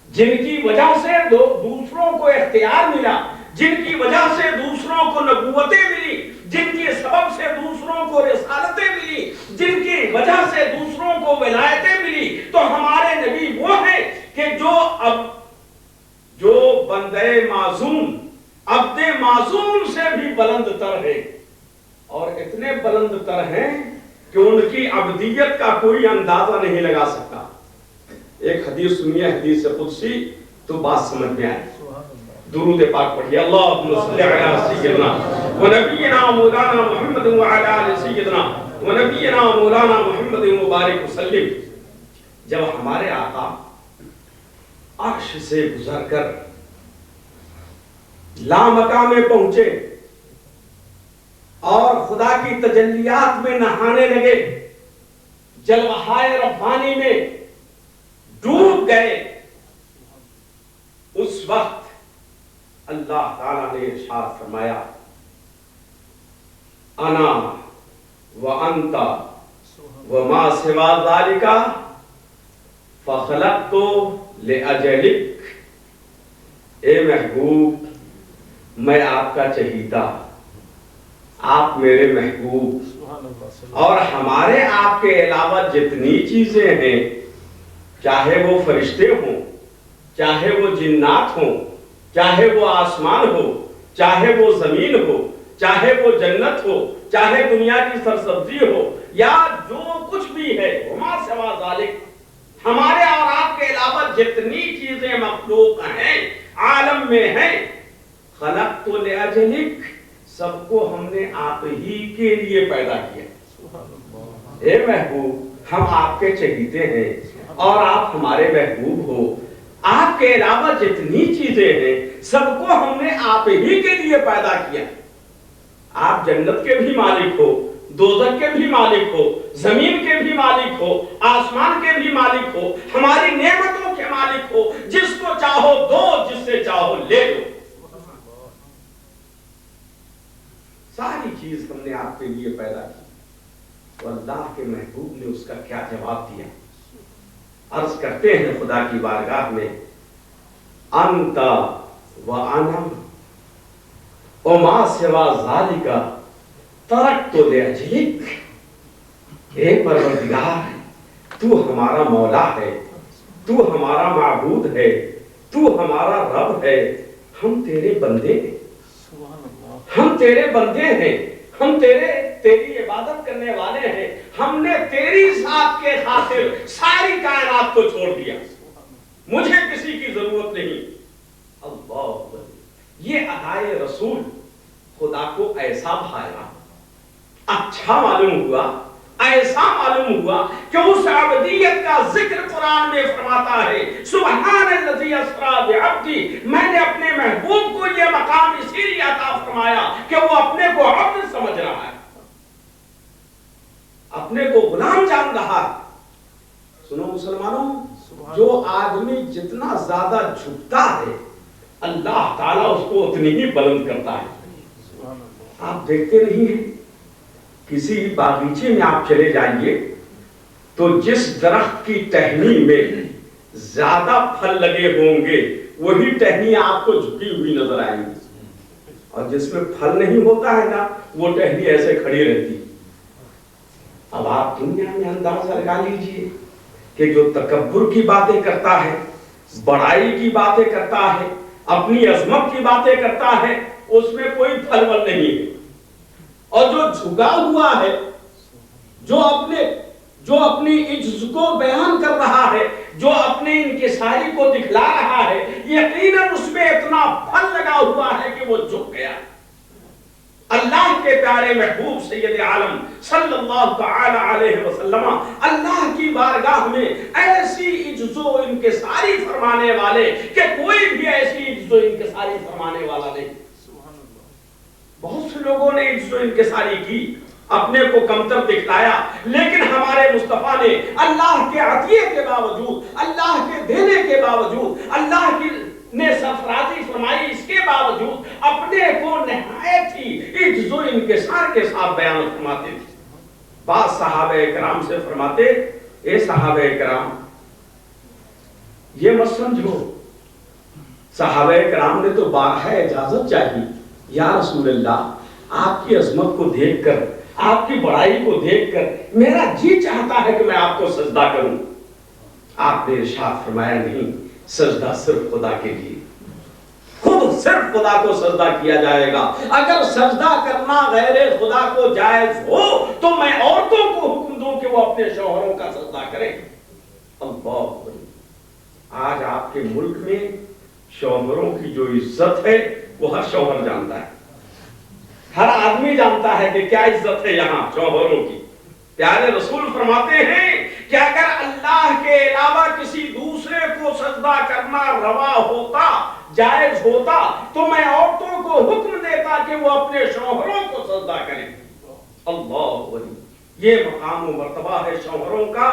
جن کی وجہ سے دوسروں کو اختیار ملا، جن کی وجہ سے دوسروں کو نبوتیں ملی، جن کے سبب سے دوسروں کو رسالتیں ملی، جن کی وجہ سے دوسروں کو ولایتیں ملی. تو ہمارے نبی وہ ہیں کہ جو بندے معصوم، عبد معصوم سے بھی بلند تر ہے، اور اتنے بلند تر ہیں کہ ان کی عبدیت کا کوئی اندازہ نہیں لگا سکتا. ایک حدیث سنیے، حدیث قدسی، تو بات سمجھ میں آئے. درود پاک پڑھیے. اللہم صلی علی سیدنا و نبینا مولانا محمد و علی آل سیدنا و نبینا مولانا محمد مبارک وسلم. جب ہمارے آقا عرش سے گزر کر لامکان میں پہنچے اور خدا کی تجلیات میں نہانے لگے، جلوہائے ربانی میں ڈوب گئے، اس وقت اللہ تعالیٰ نے ارشاد فرمایا انا وانت وما سوا ذالک فخلقت لاجلک. اے محبوب، میں آپ کا چہیتا، آپ میرے محبوب، اور ہمارے آپ کے علاوہ جتنی چیزیں ہیں، چاہے وہ فرشتے ہوں، چاہے وہ جنات ہوں، چاہے وہ آسمان ہو، چاہے وہ زمین ہو، چاہے وہ جنت ہو، چاہے دنیا کی سرسبزی ہو، یا جو کچھ بھی ہے، وما سوا ذالک، ہمارے اور آپ کے علاوہ جتنی چیزیں مخلوق ہیں، عالم میں ہیں، خلقت لاجلک، سب کو ہم نے آپ ہی کے لیے پیدا کیا. اے محبوب، ہم آپ کے چہیتے ہیں اور آپ ہمارے محبوب ہو. آپ کے علاوہ جتنی چیزیں ہیں سب کو ہم نے آپ ہی کے لیے پیدا کیا. آپ جنت کے بھی مالک ہو، دوزخ کے بھی مالک ہو، زمین کے بھی مالک ہو، آسمان کے بھی مالک ہو، ہماری نعمتوں کے مالک ہو. جس کو چاہو دو، جس سے چاہو لے لو. ساری چیز ہم نے آپ کے لیے پیدا کی. تو اللہ کے محبوب نے اس کا کیا جواب دیا؟ عرض کرتے ہیں خدا کی بارگاہ میں، انت وانا وما سوا ذالک ترکت لاجلک. اے پروردگار، تو ہمارا مولا ہے، تو ہمارا معبود ہے، تو ہمارا رب ہے. ہم تیرے بندے ہیں، ہم تیرے بندے ہیں، ہم تیری عبادت کرنے والے ہیں. ہم نے تیری ذات کے خاطر ساری کائنات کو چھوڑ دیا، مجھے کسی کی ضرورت نہیں. اللہ، یہ ادائے رسول خدا کو ایسا بھایا، اچھا معلوم ہوا، ایسا معلوم ہوا کہ اس عبدیت کا ذکر قرآن میں فرماتا ہے، سبحان الذی اسریٰ بعبدہ. میں نے اپنے محبوب کو یہ مقام اسی لیے عطا فرمایا کہ وہ اپنے کو عبد سمجھ رہا ہے، اپنے کو غلام جان رہا ہے. سنو مسلمانوں، جو آدمی جتنا زیادہ جھکتا ہے اللہ تعالیٰ اس کو اتنی ہی بلند کرتا ہے. آپ دیکھتے نہیں ہیں، کسی باغیچے میں آپ چلے جائیے تو جس درخت کی ٹہنی میں زیادہ پھل لگے ہوں گے وہی ٹہنی آپ کو جھکی ہوئی نظر آئے گی، اور جس میں پھل نہیں ہوتا ہے نا وہ ٹہنی ایسے کھڑی رہتی. اب آپ دنیا میں اندازہ لگا لیجئے کہ جو تکبر کی باتیں کرتا ہے، بڑائی کی باتیں کرتا ہے، اپنی عظمت کی باتیں کرتا ہے، اس میں کوئی پھل ول نہیں ہے. اور جو جھکا ہوا ہے، جو اپنی عجز کو بیان کر رہا ہے، جو اپنے انکساری کو دکھلا رہا ہے، یقیناً اس میں اتنا پھل لگا ہوا ہے کہ وہ جھک گیا. اللہ کے پیارے محبوب سید عالم صلی اللہ تعالی علیہ وسلم اللہ کی بارگاہ میں ایسی عجز و انکساری فرمانے والے کہ کوئی بھی ایسی عجز و انکساری فرمانے والا نہیں. بہت سے لوگوں نے عجز و انکساری کی، اپنے کو کمتر دکھلایا، لیکن ہمارے مصطفیٰ نے اللہ کے عطیے کے باوجود، اللہ کے دینے کے باوجود، اللہ کی نے سرفرازی فرمائی، اس کے باوجود اپنے کو نہایت ہی عجز و انکسار کے ساتھ بیان فرماتے تھے۔ بعض صحابہ کرام سے فرماتے، اے صحابہ کرام یہ مت سمجھو، صحابہ کرام نے تو بارہا اجازت چاہی، یا رسول اللہ آپ کی عظمت کو دیکھ کر، آپ کی بڑائی کو دیکھ کر میرا جی چاہتا ہے کہ میں آپ کو سجدہ کروں۔ آپ نے ارشاد فرمایا نہیں، سجدہ صرف خدا کے لیے، خود صرف خدا کو سجدہ کیا جائے گا۔ اگر سجدہ کرنا غیر خدا کو جائز ہو تو میں عورتوں کو حکم دوں کہ وہ اپنے شوہروں کا سجدہ کریں۔ اللہ، آج آپ کے ملک میں شوہروں کی جو عزت ہے وہ ہر شوہر جانتا ہے، ہر آدمی جانتا ہے کہ کیا عزت ہے یہاں شوہروں کی۔ پیارے رسول فرماتے ہیں کہ اگر اللہ کے علاوہ کسی دوسرے کو سجدہ کرنا روا ہوتا، جائز ہوتا، تو میں عورتوں کو حکم دیتا کہ وہ اپنے شوہروں کو سجدہ کریں۔ اللہ ولی، یہ مقام و مرتبہ ہے شوہروں کا۔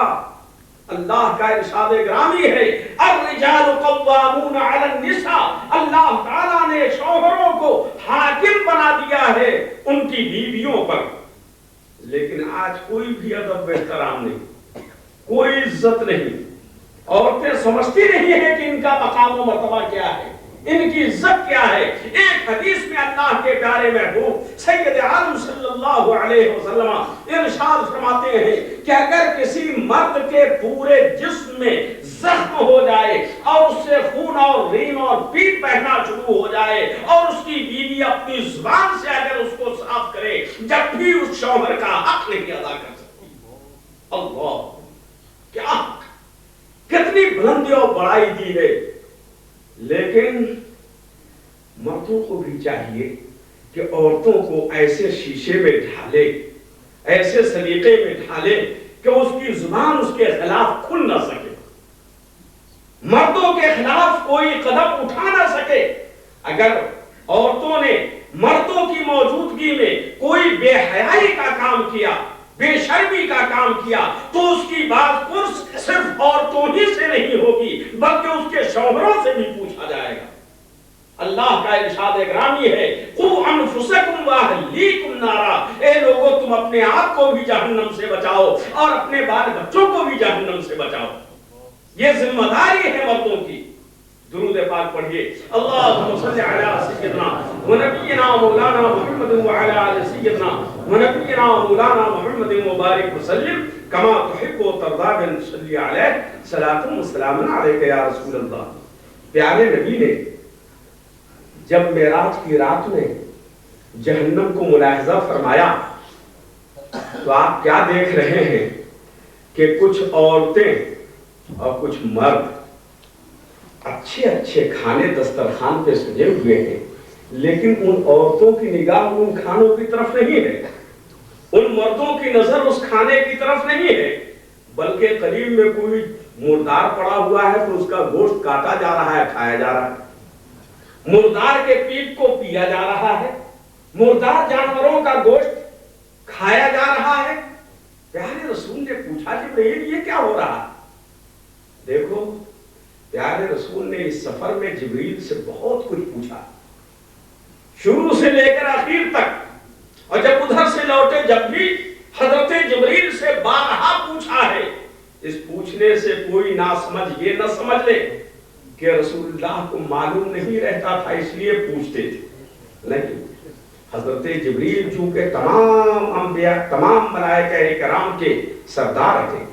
اللہ کا ارشاد گرامی ہے، الرجال قوامون علی النساء، اللہ تعالیٰ نے شوہروں کو حاکم بنا دیا ہے ان کی بیویوں پر۔ لیکن آج کوئی بھی ادب و احترام نہیں، کوئی عزت نہیں، عورتیں سمجھتی نہیں ہے کہ ان کا مقام و مرتبہ کیا ہے، ان کی عزت کیا ہے۔ ایک حدیث میں اللہ کے پیارے محبوب سید عالم صلی اللہ علیہ وسلم ارشاد فرماتے ہیں کہ اگر کسی مرد کے پورے جسم میں زخم ہو جائے اور اس سے خون اور ریم اور پیپ بہنا شروع ہو جائے اور اس کی بیوی اپنی زبان سے اگر اس کو صاف کرے، جب بھی اس شوہر کا حق نہیں ادا کر سکتی۔ اللہ، کیا کتنی بلندی اور بڑائی دی ہے۔ لیکن مردوں کو بھی چاہیے کہ عورتوں کو ایسے شیشے میں ڈھالے، ایسے سلیقے میں ڈھالے کہ اس کی زبان اس کے خلاف کھل نہ سکے، مردوں کے خلاف کوئی قدم اٹھا نہ سکے۔ اگر عورتوں نے مردوں کی موجودگی میں کوئی بے حیائی کا کام کیا، بے شرمی کا کام کیا، تو اس کی بات پرس صرف عورتوں ہی سے نہیں ہوگی بلکہ اس کے شوہروں سے بھی پوچھا جائے گا۔ اللہ کا ارشاد گرامی ہے، قُوْ أَنفُسَكُمْ وَأَهْلِيكُمْ نَارًا، اے لوگوں تم اپنے آپ کو بھی جہنم سے بچاؤ اور اپنے بال بچوں کو بھی جہنم سے بچاؤ۔ یہ ذمہ داری ہے مردوں کی۔ درود پاک پڑھیے، اللہم صلی علی سیدنا ونبینا مولانا محمد وعلی آل سیدنا ونبینا مولانا محمد مبارک وسلم کما تحب و ترضى صلی علیہ صلاۃ و سلام علیک یا رسول اللہ۔ پیارے نبی نے جب معراج کی رات میں جہنم کو ملاحظہ فرمایا تو آپ کیا دیکھ رہے ہیں کہ کچھ عورتیں اور کچھ مرد اچھے اچھے کھانے دسترخوان پہ سجے ہوئے ہیں، لیکن ان عورتوں کی نگاہ ان کھانوں کی طرف نہیں ہے، ان مردوں کی نظر اس کھانے کی طرف نہیں ہے، بلکہ قریب میں کوئی مردار پڑا ہوا ہے تو اس کا گوشت کاٹا جا رہا ہے، کھایا جا رہا ہے، مردار کے پیپ کو پیا جا رہا ہے، مردار جانوروں کا گوشت کھایا جا رہا ہے۔ پیارے رسول نے پوچھا جبرائیل یہ کیا ہو رہا؟ دیکھو پیارے رسول نے اس سفر میں جبرائیل سے بہت کچھ پوچھا، شروع سے لے کر آخر تک، اور جب ادھر سے لوٹے جب بھی حضرت جبرائیل سے بارہا پوچھا ہے۔ اس پوچھنے سے کوئی ناسمجھ یہ نہ سمجھ لے کہ رسول اللہ کو معلوم نہیں رہتا تھا اس لیے پوچھتے تھے، نہیں، حضرت جبرائیل چونکہ تمام انبیاء، تمام ملائکہ کرام کے سردار تھے،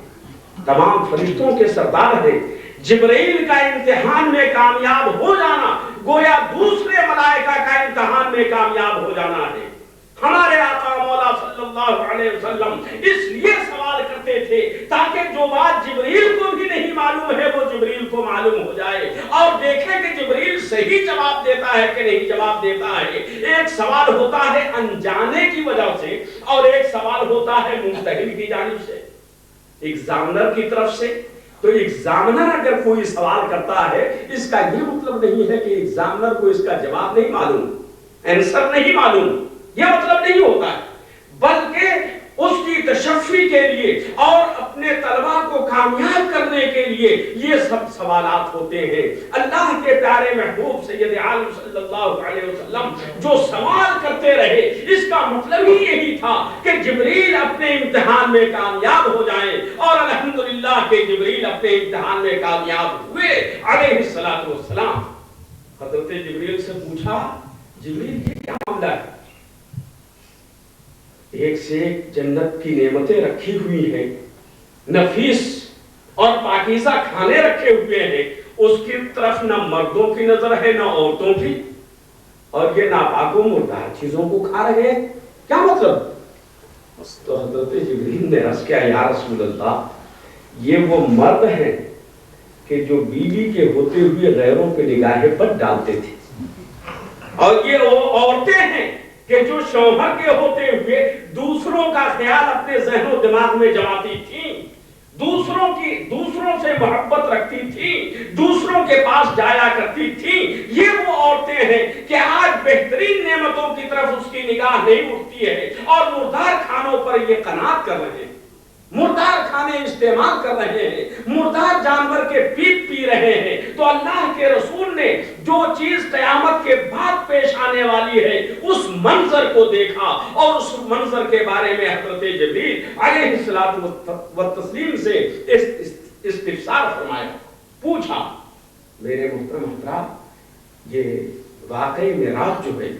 تمام فرشتوں کے سردار تھے، جبرائیل کا امتحان میں کامیاب ہو جانا گویا دوسرے ملائکہ کا امتحان میں کامیاب ہو جانا ہے۔ ہمارے آقا مولا صلی اللہ علیہ وسلم اس لیے سوال کرتے تھے تاکہ جو بات جبرائیل کو بھی نہیں معلوم ہے وہ جبرائیل کو معلوم ہو جائے اور دیکھیں کہ جبرائیل صحیح جواب دیتا ہے کہ نہیں جواب دیتا ہے۔ ایک سوال ہوتا ہے انجانے کی وجہ سے اور ایک سوال ہوتا ہے ممتحن کی جانب سے، ایگزامنر کی طرف سے۔ تو ایگزامنر اگر کوئی سوال کرتا ہے اس کا یہ مطلب نہیں ہے کہ ایگزامنر کو اس کا جواب نہیں معلوم، آنسر نہیں معلوم، یہ مطلب نہیں ہوتا ہے، بلکہ کے لیے اور اپنے طلباء کو کامیاب کرنے کے لیے یہ سب سوالات ہوتے ہیں۔ اللہ کے پیارے محبوب سید عالم صلی اللہ علیہ وسلم جو سوال کرتے رہے، اس کا مطلب ہی یہی تھا کہ جبریل اپنے امتحان میں کامیاب ہو جائیں، اور الحمدللہ کہ جبریل اپنے امتحان میں کامیاب ہوئے علیہ السلام۔ حضرت جبریل سے پوچھا، جبریل یہ کیا معاملہ ہے؟ ایک سے ایک جنت کی نعمتیں رکھی ہوئی ہیں، نفیس اور پاکیزہ کھانے رکھے ہوئے ہیں، اس کی طرف نہ مردوں کی نظر ہے نہ عورتوں کی، اور یہ ناپاک و مردار چیزوں کو کھا رہے ہیں، کیا مطلب؟ تو حضرت جبریل نے عرض کیا، یا رسول اللہ، یہ وہ مرد ہیں کہ جو بیوی کے ہوتے ہوئے غیروں کے نگاہیں پر ڈالتے تھے، اور یہ وہ عورتیں ہیں کہ جو شوہر کے ہوتے ہوئے دوسروں کا خیال اپنے ذہن و دماغ میں جماتی تھیں، دوسروں سے محبت رکھتی تھی، دوسروں کے پاس جایا کرتی تھی۔ یہ وہ عورتیں ہیں کہ آج بہترین نعمتوں کی طرف اس کی نگاہ نہیں اٹھتی ہے، اور مردار کھانوں پر یہ قناعت کر رہے ہیں، مردار کھانے استعمال کر رہے ہیں، مردار جانور کے پیپ پی رہے ہیں۔ تو اللہ کے رسول نے جو چیز قیامت کے بعد پیش آنے والی ہے اس منظر کو دیکھا، اور اس منظر کے بارے میں حضرت جبریل علیہ الصلوۃ والتسلیم سے استفسار فرمایا، پوچھا۔ میرے محترم حضرات، یہ واقعی معراج جو ہے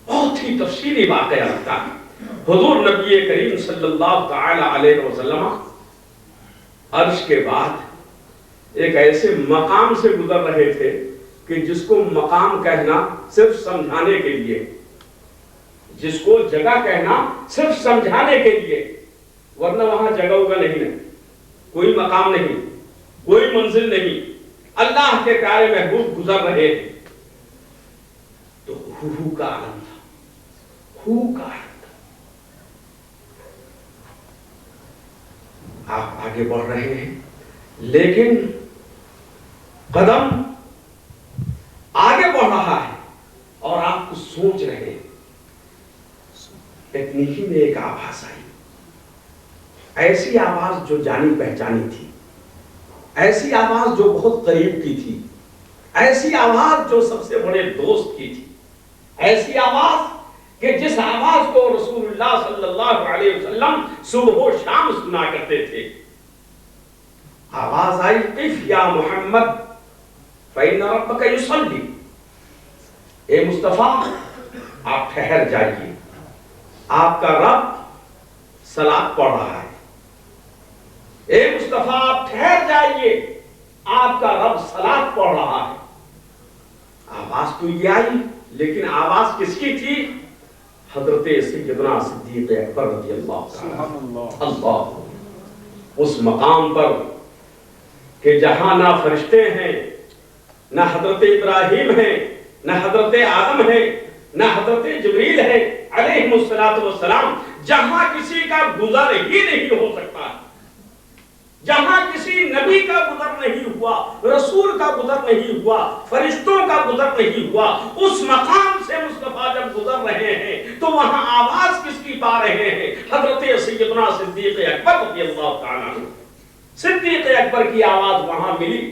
بہت ہی تفصیلی واقعہ رکھتا ہے۔ حضور نبی کریم صلی اللہ تعالی علیہ وسلم عرش کے بعد ایک ایسے مقام سے گزر رہے تھے کہ جس کو مقام کہنا صرف سمجھانے کے لیے، جس کو جگہ کہنا صرف سمجھانے کے لیے، ورنہ وہاں جگہ ہوگا نہیں، کوئی مقام نہیں، کوئی منزل نہیں، اللہ کے پیارے محبوب گزر رہے تھے تو ہو کا عالم تھا، ہو کا عالم۔ آپ آگے بڑھ رہے ہیں لیکن قدم آگے بڑھ رہا ہے اور آپ کچھ سوچ رہے ہیں۔ اتنی ہی میں ایک آواز آئی، ایسی آواز جو جانی پہچانی تھی، ایسی آواز جو بہت قریب کی تھی، ایسی آواز جو سب سے بڑے دوست کی تھی، ایسی آواز کہ جس آواز کو رسول اللہ صلی اللہ علیہ وسلم صبح و شام سنا کرتے تھے۔ آواز آئی، قف یا محمد فإن ربک یصلی، اے مصطفیٰ آپ ٹھہر جائیے، آپ کا رب صلاۃ پڑھ رہا ہے۔ اے مصطفیٰ آپ ٹھہر جائیے، آپ کا رب صلاۃ پڑھ رہا ہے۔ آواز تو یہ آئی، لیکن آواز کس کی تھی؟ حضرت سیدنا صدیق اکبر رضی اللہ عنہ۔ اللہ اس مقام پر کہ جہاں نہ فرشتے ہیں، نہ حضرت ابراہیم ہیں، نہ حضرت آدم ہیں، نہ حضرت جبریل ہیں علیہ السلام، جہاں کسی کا گزر ہی نہیں ہو سکتا، جہاں کسی نبی کا گزر نہیں ہوا، رسول کا گزر نہیں ہوا، فرشتوں کا گزر نہیں ہوا، اس مقام سے مصطفیٰ جب گزر رہے ہیں تو وہاں آواز کس کی پا رہے ہیں؟ حضرت سیدنا صدیق اکبر رضی اللہ تعالیٰ عنہ۔ صدیق اکبر کی آواز وہاں ملی۔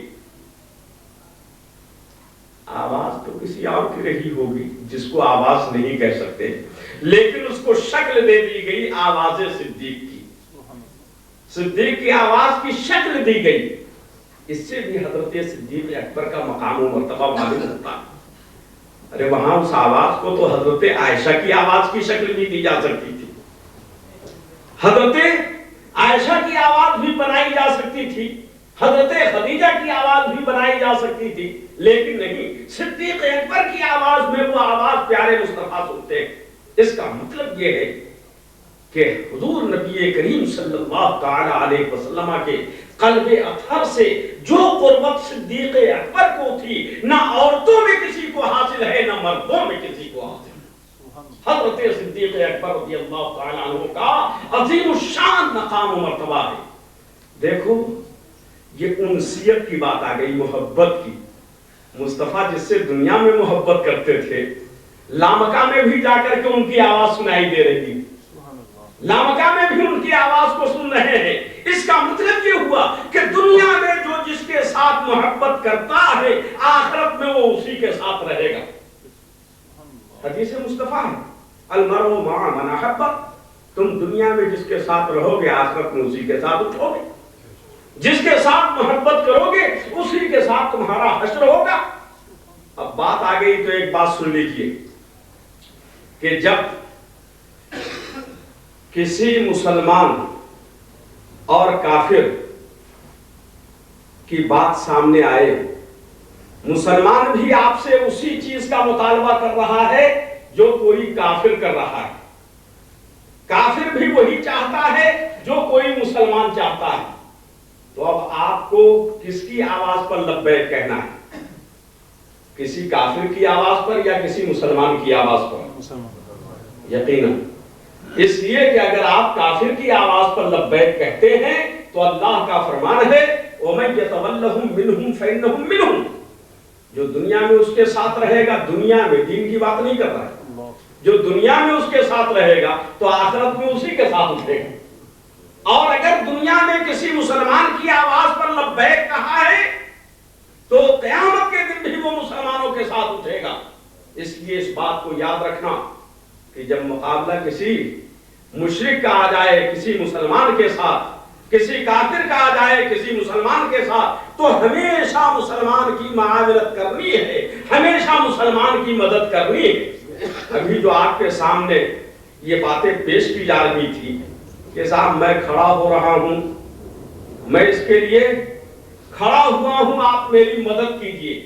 آواز تو کسی اور کی رہی ہوگی جس کو آواز نہیں کہہ سکتے، لیکن اس کو شکل دے دی گئی آواز صدیق کی، صدیق کی آواز کی شکل دی گئی۔ اس سے بھی حضرت صدیق اکبر کا مقام و مرتبہ معلوم ہوتا۔ ارے وہاں اس آواز کو تو حضرت عائشہ کی آواز کی شکل بھی دی جا سکتی تھی، حضرت عائشہ کی آواز بھی بنائی جا سکتی تھی، حضرت خدیجہ کی آواز بھی بنائی جا سکتی تھی، لیکن نہیں، صدیق اکبر کی آواز میں وہ آواز پیارے مصطفیٰ سنتے ہیں۔ اس کا مطلب یہ ہے کہ حضور نبی کریم صلی اللہ تعالی علیہ وسلم کے قلب اطہر سے جو قربت صدیق اکبر کو تھی، نہ عورتوں میں کسی کو حاصل ہے نہ مردوں میں کسی کو حاصل ہے۔ حضرت صدیق اکبر رضی اللہ تعالی عنہ کا عظیم الشان مقام و مرتبہ ہے۔ دیکھو یہ انسیت کی بات آ گئی، محبت کی۔ مصطفیٰ جس سے دنیا میں محبت کرتے تھے، لامکہ میں بھی جا کر کے ان کی آواز سنائی دے رہی، لامکہ میں بھی ان کی آواز کو سن رہے کرتا ہے آخرت میں وہ اسی کے ساتھ رہے گا. حدیث مصطفیٰ ہے المرء مع من احب. تم دنیا میں جس کے ساتھ رہو گے آخرت میں اسی کے ساتھ اٹھو گے. جس کے ساتھ محبت کرو گے اسی کے ساتھ تمہارا حشر ہوگا. اب بات آ گئی تو ایک بات سن لیجئے کہ جب کسی مسلمان اور کافر کی بات سامنے آئے، مسلمان بھی آپ سے اسی چیز کا مطالبہ کر رہا ہے جو کوئی کافر کر رہا ہے، کافر بھی وہی چاہتا ہے جو کوئی مسلمان چاہتا ہے، تو اب آپ کو کس کی آواز پر لبیک کہنا ہے؟ کسی کافر کی آواز پر یا کسی مسلمان کی آواز پر؟ یقیناً اس لیے کہ اگر آپ کافر کی آواز پر لبیک کہتے ہیں تو اللہ کا فرمان ہے وَمَن يَتَوَلَّهُم مِّنْهُمْ فَإِنَّهُم مِّنْهُمْ. جو دنیا میں اس کے ساتھ رہے گا، دنیا میں دین کی بات نہیں کر رہا ہے، جو دنیا میں اس کے ساتھ رہے گا تو آخرت میں اسی کے ساتھ اٹھے گا. اور اگر دنیا میں کسی مسلمان کی آواز پر لبیک کہا ہے تو قیامت کے دن بھی وہ مسلمانوں کے ساتھ اٹھے گا. اس لیے اس بات کو یاد رکھنا کہ جب مقابلہ کسی مشرک کا آ جائے کسی مسلمان کے ساتھ، کسی کافر کا آ جائے کسی مسلمان کے ساتھ، تو ہمیشہ مسلمان کی معاونت کرنی ہے، ہمیشہ مسلمان کی مدد کرنی ہے. ابھی جو آپ کے سامنے یہ باتیں پیش کی جا رہی تھی کہ صاحب میں کھڑا ہو رہا ہوں، میں اس کے لیے کھڑا ہوا ہوں، آپ میری مدد کیجئے،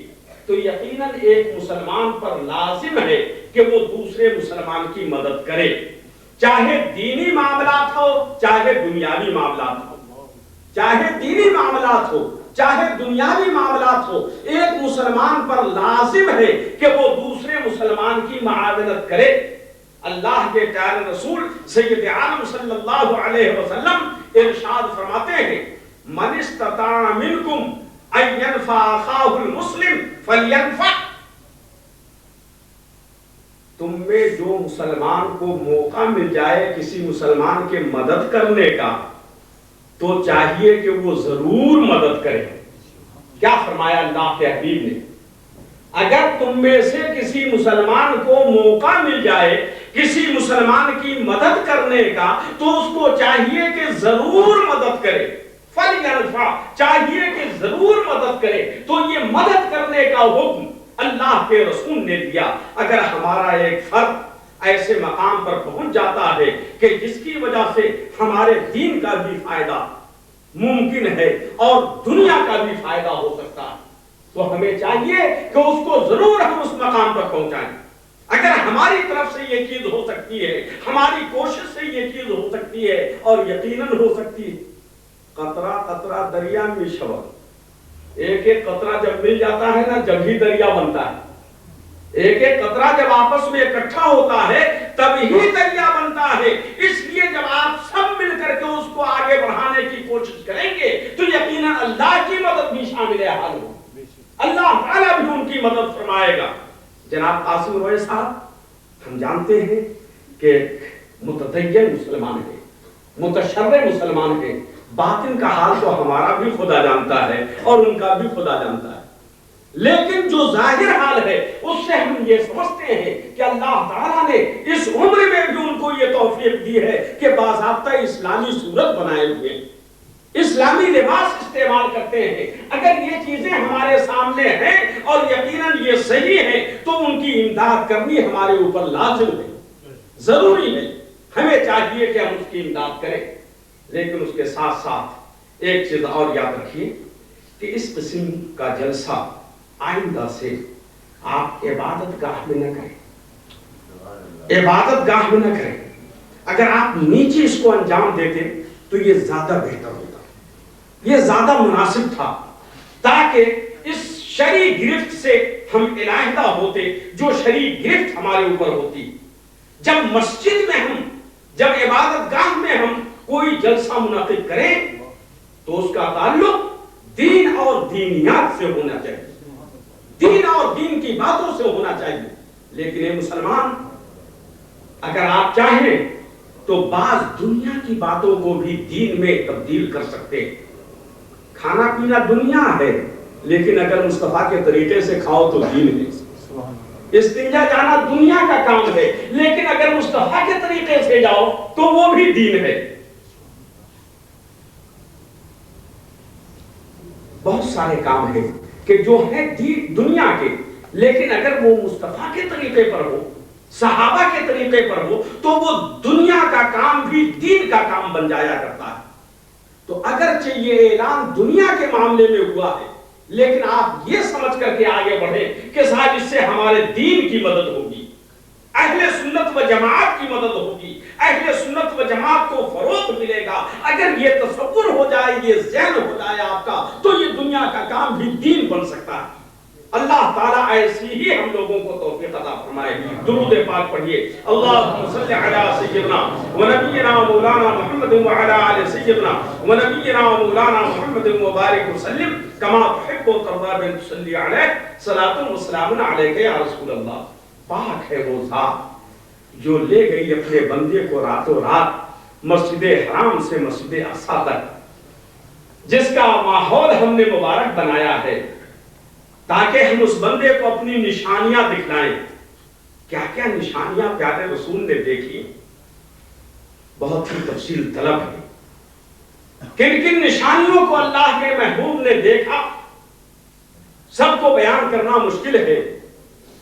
تو یقیناً ایک مسلمان پر لازم ہے کہ وہ دوسرے مسلمان کی مدد کرے، چاہے دینی معاملات ہو چاہے دنیاوی معاملات ہو، چاہے دینی معاملات ہو چاہے دنیاوی معاملات ہو. ایک مسلمان پر لازم ہے کہ وہ دوسرے مسلمان کی معاونت کرے. اللہ کے پیارے رسول سید عالم صلی اللہ علیہ وسلم ارشاد فرماتے ہیں من استطاع منکم ان ينفع اخاه المسلم فلينفع. تم میں جو مسلمان کو موقع مل جائے کسی مسلمان کے مدد کرنے کا تو چاہیے کہ وہ ضرور مدد کرے. کیا فرمایا اللہ کے حبیب نے؟ اگر تم میں سے کسی مسلمان کو موقع مل جائے کسی مسلمان کی مدد کرنے کا تو اس کو چاہیے کہ ضرور مدد کرے. فَلْيَنْفَعْ، چاہیے کہ ضرور مدد کرے. تو یہ مدد کرنے کا حکم اللہ کے رسول نے دیا. اگر ہمارا ایک فرد ایسے مقام پر پہنچ جاتا ہے کہ جس کی وجہ سے ہمارے دین کا بھی فائدہ ممکن ہے اور دنیا کا بھی فائدہ ہو سکتا ہے تو ہمیں چاہیے کہ اس کو ضرور ہم اس مقام پر پہنچائیں. اگر ہماری طرف سے یہ چیز ہو سکتی ہے، ہماری کوشش سے یہ چیز ہو سکتی ہے اور یقیناً ہو سکتی ہے. قطرہ قطرہ دریا میں شبہ، ایک ایک قطرہ جب مل جاتا ہے نا جب ہی دریا بنتا ہے. ایک ایک قطرہ جب آپس میں اکٹھا ہوتا ہے تب ہی دریا بنتا ہے. اس لیے جب آپ سب مل کر کے اس کو آگے بڑھانے کی کوشش کریں گے تو یقیناً اللہ کی مدد بھی شامل حال ہوگی، اللہ تعالیٰ بھی ان کی مدد فرمائے گا. جناب قاسم روئے صاحب، ہم جانتے ہیں کہ متدین مسلمان ہیں، متشرع مسلمان ہیں. باطن کا حال تو ہمارا بھی خدا جانتا ہے اور ان کا بھی خدا جانتا ہے، لیکن جو ظاہر حال ہے اس سے ہم یہ سمجھتے ہیں کہ اللہ تعالیٰ نے اس عمر میں بھی ان کو یہ توفیق دی ہے کہ باضابطہ اسلامی صورت بنائے ہوئے اسلامی لباس استعمال کرتے ہیں. اگر یہ چیزیں ہمارے سامنے ہیں اور یقیناً یہ صحیح ہے تو ان کی امداد کرنی ہمارے اوپر لازم ہے، ضروری ہے. ہمیں چاہیے کہ ہم اس کی امداد کریں. لیکن اس کے ساتھ ساتھ ایک چیز اور یاد رکھیے کہ اس قسم کا جلسہ آئندہ سے آپ عبادت گاہ میں نہ کریں، عبادت گاہ میں نہ کریں. اگر آپ نیچے اس کو انجام دیتے تو یہ زیادہ بہتر ہوتا، یہ زیادہ مناسب تھا، تاکہ اس شرعی گرفت سے ہم علیحدہ ہوتے جو شرعی گرفت ہمارے اوپر ہوتی. جب مسجد میں ہم، جب عبادت گاہ میں ہم کوئی جلسہ منعقد کریں تو اس کا تعلق دین اور دینیات سے ہونا چاہیے، دین اور دین کی باتوں سے ہونا چاہیے. لیکن اے مسلمان، اگر آپ چاہیں تو بعض دنیا کی باتوں کو بھی دین میں تبدیل کر سکتے ہیں. کھانا پینا دنیا ہے لیکن اگر مصطفیٰ کے طریقے سے کھاؤ تو دین ہے۔ استنجا جانا دنیا کا کام ہے، لیکن اگر مصطفیٰ کے طریقے سے جاؤ تو وہ بھی دین ہے۔ بہت سارے کام ہیں کہ جو ہیں دنیا کے، لیکن اگر وہ مصطفیٰ کے طریقے پر ہو، صحابہ کے طریقے پر ہو، تو وہ دنیا کا کام بھی دین کا کام بن جایا کرتا ہے۔ تو اگرچہ یہ اعلان دنیا کے معاملے میں ہوا ہے، لیکن آپ یہ سمجھ کر کے آگے بڑھیں کہ صاحب اس سے ہمارے دین کی مدد ہوگی، اہل سنت و جماعت کی مدد ہوگی، اہل سنت و جماعت کو فروغ ملے گا۔ اگر یہ تصور ہو جائے، یہ ذہن ہو جائے آپ کا، تو یہ دنیا کا کام بھی دین بن سکتا ہے۔ اللہ تعالیٰ ایسی ہی ہم لوگوں کو توفیق عطا فرمائے۔ درود پاک پڑھیے، اللہم صلی علی سیدنا و نبینا مولانا محمد وعلی آل سیدنا و نبینا مولانا محمد وبارک وسلم کما تحب و ترضی بن تصلی علیہ صلاۃ و سلام علیک یا رسول اللہ۔ پاک ہے وہ ذات جو لے گئی اپنے بندے کو راتوں رات مسجد حرام سے مسجد اقصی تک، جس کا ماحول ہم نے مبارک بنایا ہے تاکہ ہم اس بندے کو اپنی نشانیاں دکھلائیں۔ کیا کیا نشانیاں پیارے رسول نے دیکھی، بہت ہی تفصیل طلب ہے۔ کن کن نشانیوں کو اللہ کے محبوب نے دیکھا، سب کو بیان کرنا مشکل ہے۔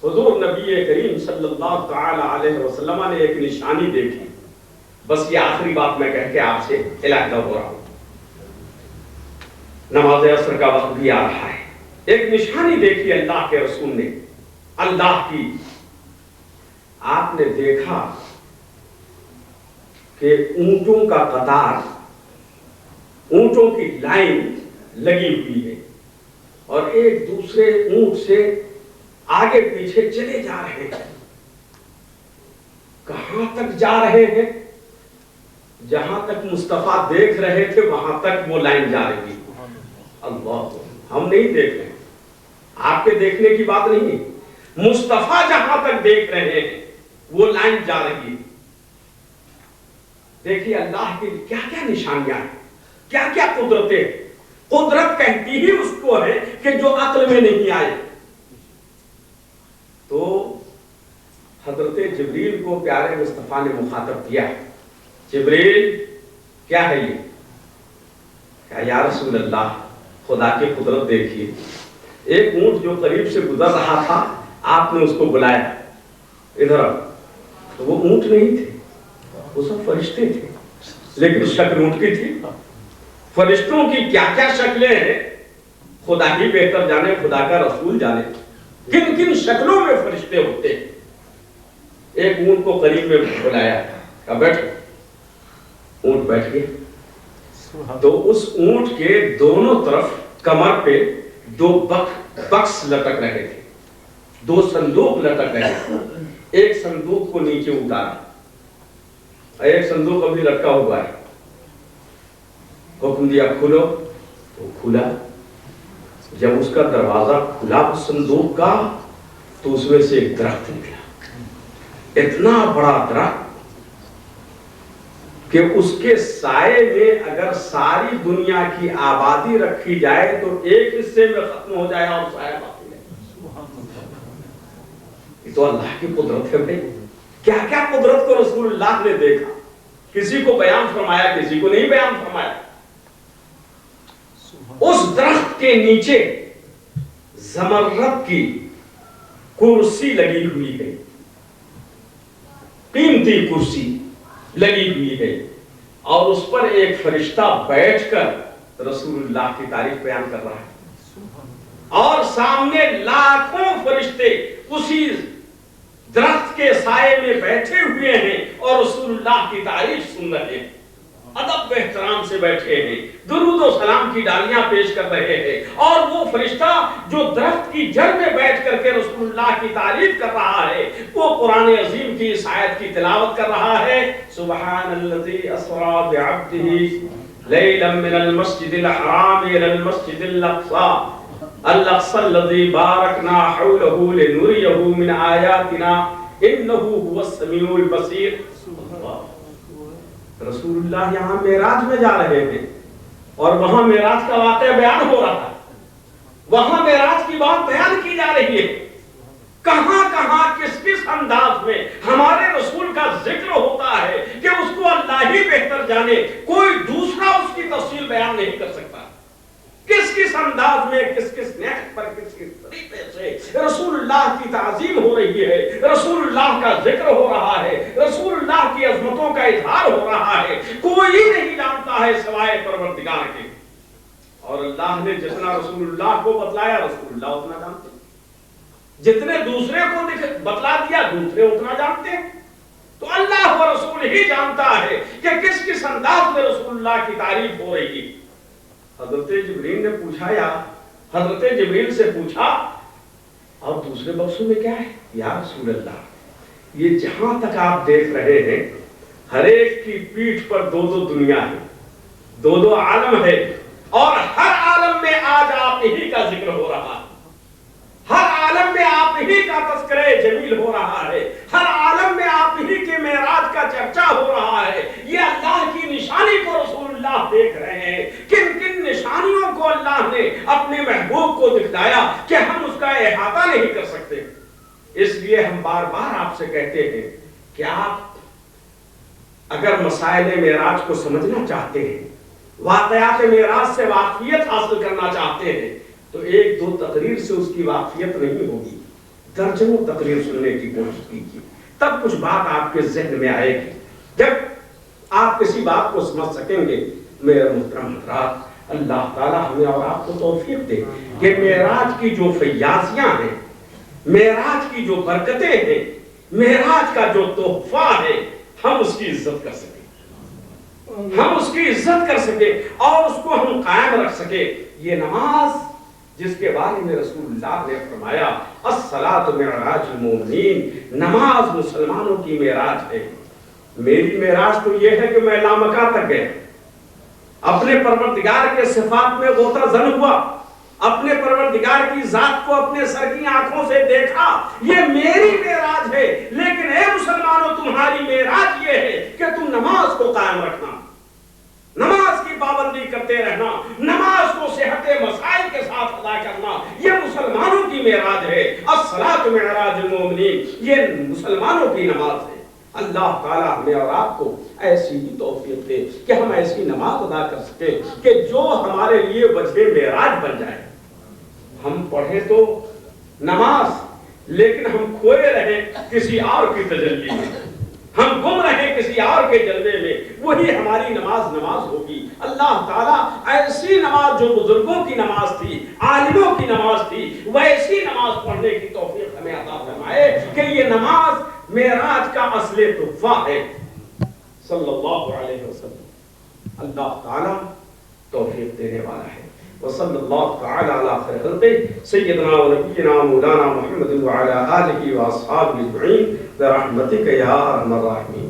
حضور نبی کریم صلی اللہ تعالی علیہ وسلم نے ایک نشانی دیکھی، بس یہ آخری بات میں کہہ کے آپ سے علیحدہ ہو رہا ہوں، نماز عصر کا وقت بھی آ رہا ہے۔ ایک نشانی دیکھی اللہ کے رسول نے، اللہ کی۔ آپ نے دیکھا کہ اونٹوں کا قطار، اونٹوں کی لائن لگی ہوئی ہے، اور ایک دوسرے اونٹ سے آگے پیچھے چلے جا رہے ہیں۔ کہاں تک جا رہے ہیں؟ جہاں تک مصطفیٰ دیکھ رہے تھے وہاں تک وہ لائن جا رہی ہے۔ اللہ، ہم نہیں دیکھ رہے، آپ کے دیکھنے کی بات نہیں ہے، مصطفیٰ جہاں تک دیکھ رہے ہیں وہ لائن جا رہی ہے۔ دیکھیے اللہ کی کیا کیا نشانیاں ہیں، کیا کیا قدرتیں۔ قدرت کہتی ہی اس کو ہے کہ جو عقل میں نہیں آئے۔ تو حضرت جبریل کو پیارے مصطفیٰ نے مخاطب کیا، جبریل کیا ہے یہ؟ کہا یا رسول اللہ خدا کی قدرت دیکھیے، ایک اونٹ جو قریب سے گزر رہا تھا، آپ نے اس کو بلایا ادھر، تو وہ اونٹ نہیں تھے، وہ سب فرشتے تھے، لیکن شکل اونٹ کی تھی۔ فرشتوں کی کیا کیا شکلیں ہیں خدا ہی بہتر جانے، خدا کا رسول جانے، کن کن شکلوں میں فرشتے ہوتے ہیں۔ ایک اونٹ کو قریب میں بلایا، کہا بیٹھ، اونٹ بیٹھ گیا۔ تو اس اونٹ کے دونوں طرف کمر پہ دو بکس لٹک رہے تھے، دو صندوق لٹک رہے تھے۔ ایک صندوق کو نیچے اتارا، ایک صندوق ابھی لٹکا ہوا ہے۔ حکم دیا کھولو، تو کھلا۔ جب اس کا دروازہ کھلا اس صندوق کا، تو اس میں سے ایک درخت نکلا، اتنا بڑا درخت کہ اس کے سائے میں اگر ساری دنیا کی آبادی رکھی جائے تو ایک حصے میں ختم ہو جائے اور سایہ باقی رہے۔ یہ تو اللہ کی قدرت ہے بھائی۔ کیا کیا قدرت کو رسول اللہ نے دیکھا، کسی کو بیان فرمایا، کسی کو نہیں بیان فرمایا۔ اس درخت کے نیچے زمرد کی کرسی لگی ہوئی ہے، قیمتی کرسی لگی ہوئی ہے، اور اس پر ایک فرشتہ بیٹھ کر رسول اللہ کی تعریف بیان کر رہا ہے، اور سامنے لاکھوں فرشتے اسی درخت کے سائے میں بیٹھے ہوئے ہیں اور رسول اللہ کی تعریف سن رہے ہیں، ادب و احترام سے بیٹھے ہیں، درود و سلام کی ڈالیاں پیش کر رہے ہیں۔ اور وہ فرشتہ جو درخت کی جڑ میں بیٹھ کر کے رسول اللہ کی تعریف کر رہا ہے، وہ قرآن عظیم کی اس آیت کی تلاوت کر رہا ہے، سبحان الذی اسری بعبدہ لیلا من المسجد الحرام الى المسجد الاقصى الذی بارکنا حولہ لنریہ من آیاتنا انہ هو السمیع البصیر۔ رسول اللہ یہاں معراج میں جا رہے ہیں اور وہاں معراج کا واقعہ بیان ہو رہا ہے۔ وہاں معراج کی بات بیان کی جا رہی ہے، کہاں کہاں کس کس انداز میں ہمارے رسول کا ذکر ہوتا ہے کہ اس کو اللہ ہی بہتر جانے، کوئی دوسرا اس کی تفصیل بیان نہیں کر سکتا۔ کس کس انداز میں، کس کس نیت پر، کس کس طریقے سے رسول اللہ کی تعظیم ہو رہی ہے، رسول اللہ کا ذکر ہو رہا ہے، رسول اللہ کی عظمتوں کا اظہار ہو رہا ہے، کوئی نہیں جانتا ہے سوائے پروردگار کے۔ اور اللہ نے جتنا رسول اللہ کو بتلایا رسول اللہ اتنا جانتے ہیں، جتنے دوسرے کو بتلا دیا دوسرے اتنا جانتے ہیں۔ تو اللہ و رسول ہی جانتا ہے کہ کس کس انداز میں رسول اللہ کی تعریف ہو رہی ہے۔ حضرت جبریل نے پوچھا، یا حضرت جبریل سے پوچھا اور دوسرے بخشوں میں کیا ہے؟ یا رسول اللہ، یہ جہاں تک آپ دیکھ رہے ہیں ہر ایک کی پیٹھ پر دو دو دنیا ہے، دو دو عالم ہے، اور ہر عالم میں آج آپ ہی کا ذکر ہو رہا ہے، ہر عالم میں آپ ہی کا تذکرہ جمیل ہو رہا ہے، ہر عالم میں آپ ہی کے معراج کا چرچا ہو رہا ہے۔ یہ اللہ کی نشانی کو رسول اللہ دیکھ رہے ہیں، کن کن نشانیوں کو اللہ نے اپنے محبوب کو دکھلایا کہ ہم اس کا احاطہ نہیں کر سکتے۔ اس لیے ہم بار بار آپ سے کہتے ہیں کہ آپ اگر مسائل معراج کو سمجھنا چاہتے ہیں، واقعات معراج سے واقفیت حاصل کرنا چاہتے ہیں، تو ایک دو تقریر سے اس کی واقفیت نہیں ہوگی، درجنوں تقریر سننے کی کوشش کیجیے، تب کچھ بات آپ کے ذہن میں آئے گی۔ جب آپ کسی بات کو سمجھ سکیں گے، میرے محترم حضرات، اللہ تعالیٰ ہمیں اور آپ کو توفیق دے کہ معراج کی جو فیاضیاں ہیں، معراج کی جو برکتیں ہیں، معراج کا جو تحفہ ہے، ہم اس کی عزت کر سکیں، ہم اس کی عزت کر سکے اور اس کو ہم قائم رکھ سکے۔ یہ نماز جس کے بارے میں رسول اللہ نے فرمایا الصلاۃ معراج المومنین، نماز مسلمانوں کی معراج ہے۔ میری معراج تو یہ ہے کہ میں لامکہ تک گیا، اپنے پروردگار کے صفات میں غوطہ زن ہوا، اپنے پروردگار کی ذات کو اپنے سر کی آنکھوں سے دیکھا، یہ میری معراج ہے۔ لیکن اے مسلمانوں، تمہاری معراج یہ ہے کہ تم نماز کو قائم رکھنا، نماز کی پابندی کرتے رہنا، نماز کو صحت مسائل کے ساتھ ادا کرنا، یہ مسلمانوں کی معراج ہے۔ الصلاۃ معراج المومنین، یہ مسلمانوں کی نماز ہے۔ اللہ تعالیٰ ہمیں اور آپ کو ایسی ہی توفیق دے کہ ہم ایسی نماز ادا کر سکیں کہ جو ہمارے لیے وجہ معراج بن جائے۔ ہم پڑھیں تو نماز، لیکن ہم کھوئے رہیں کسی اور کی تجلی میں، ہم گم رہے کسی اور کے جلوے میں، وہی ہماری نماز ہوگی۔ اللہ تعالیٰ ایسی نماز جو بزرگوں کی نماز تھی، عالموں کی نماز تھی، ویسی نماز پڑھنے کی توفیق ہمیں عطا فرمائے کہ یہ نماز معراج کا اصل تحفہ ہے صلی اللہ علیہ وسلم۔ اللہ تعالیٰ توفیق دینے والا ہے۔ وصلی اللہ تعالی علی خیر خلقہ سیدنا و نبینا مولانا محمد وعلی آلہ واصحابہ اجمعین برحمتک یا ارحم الراحمین۔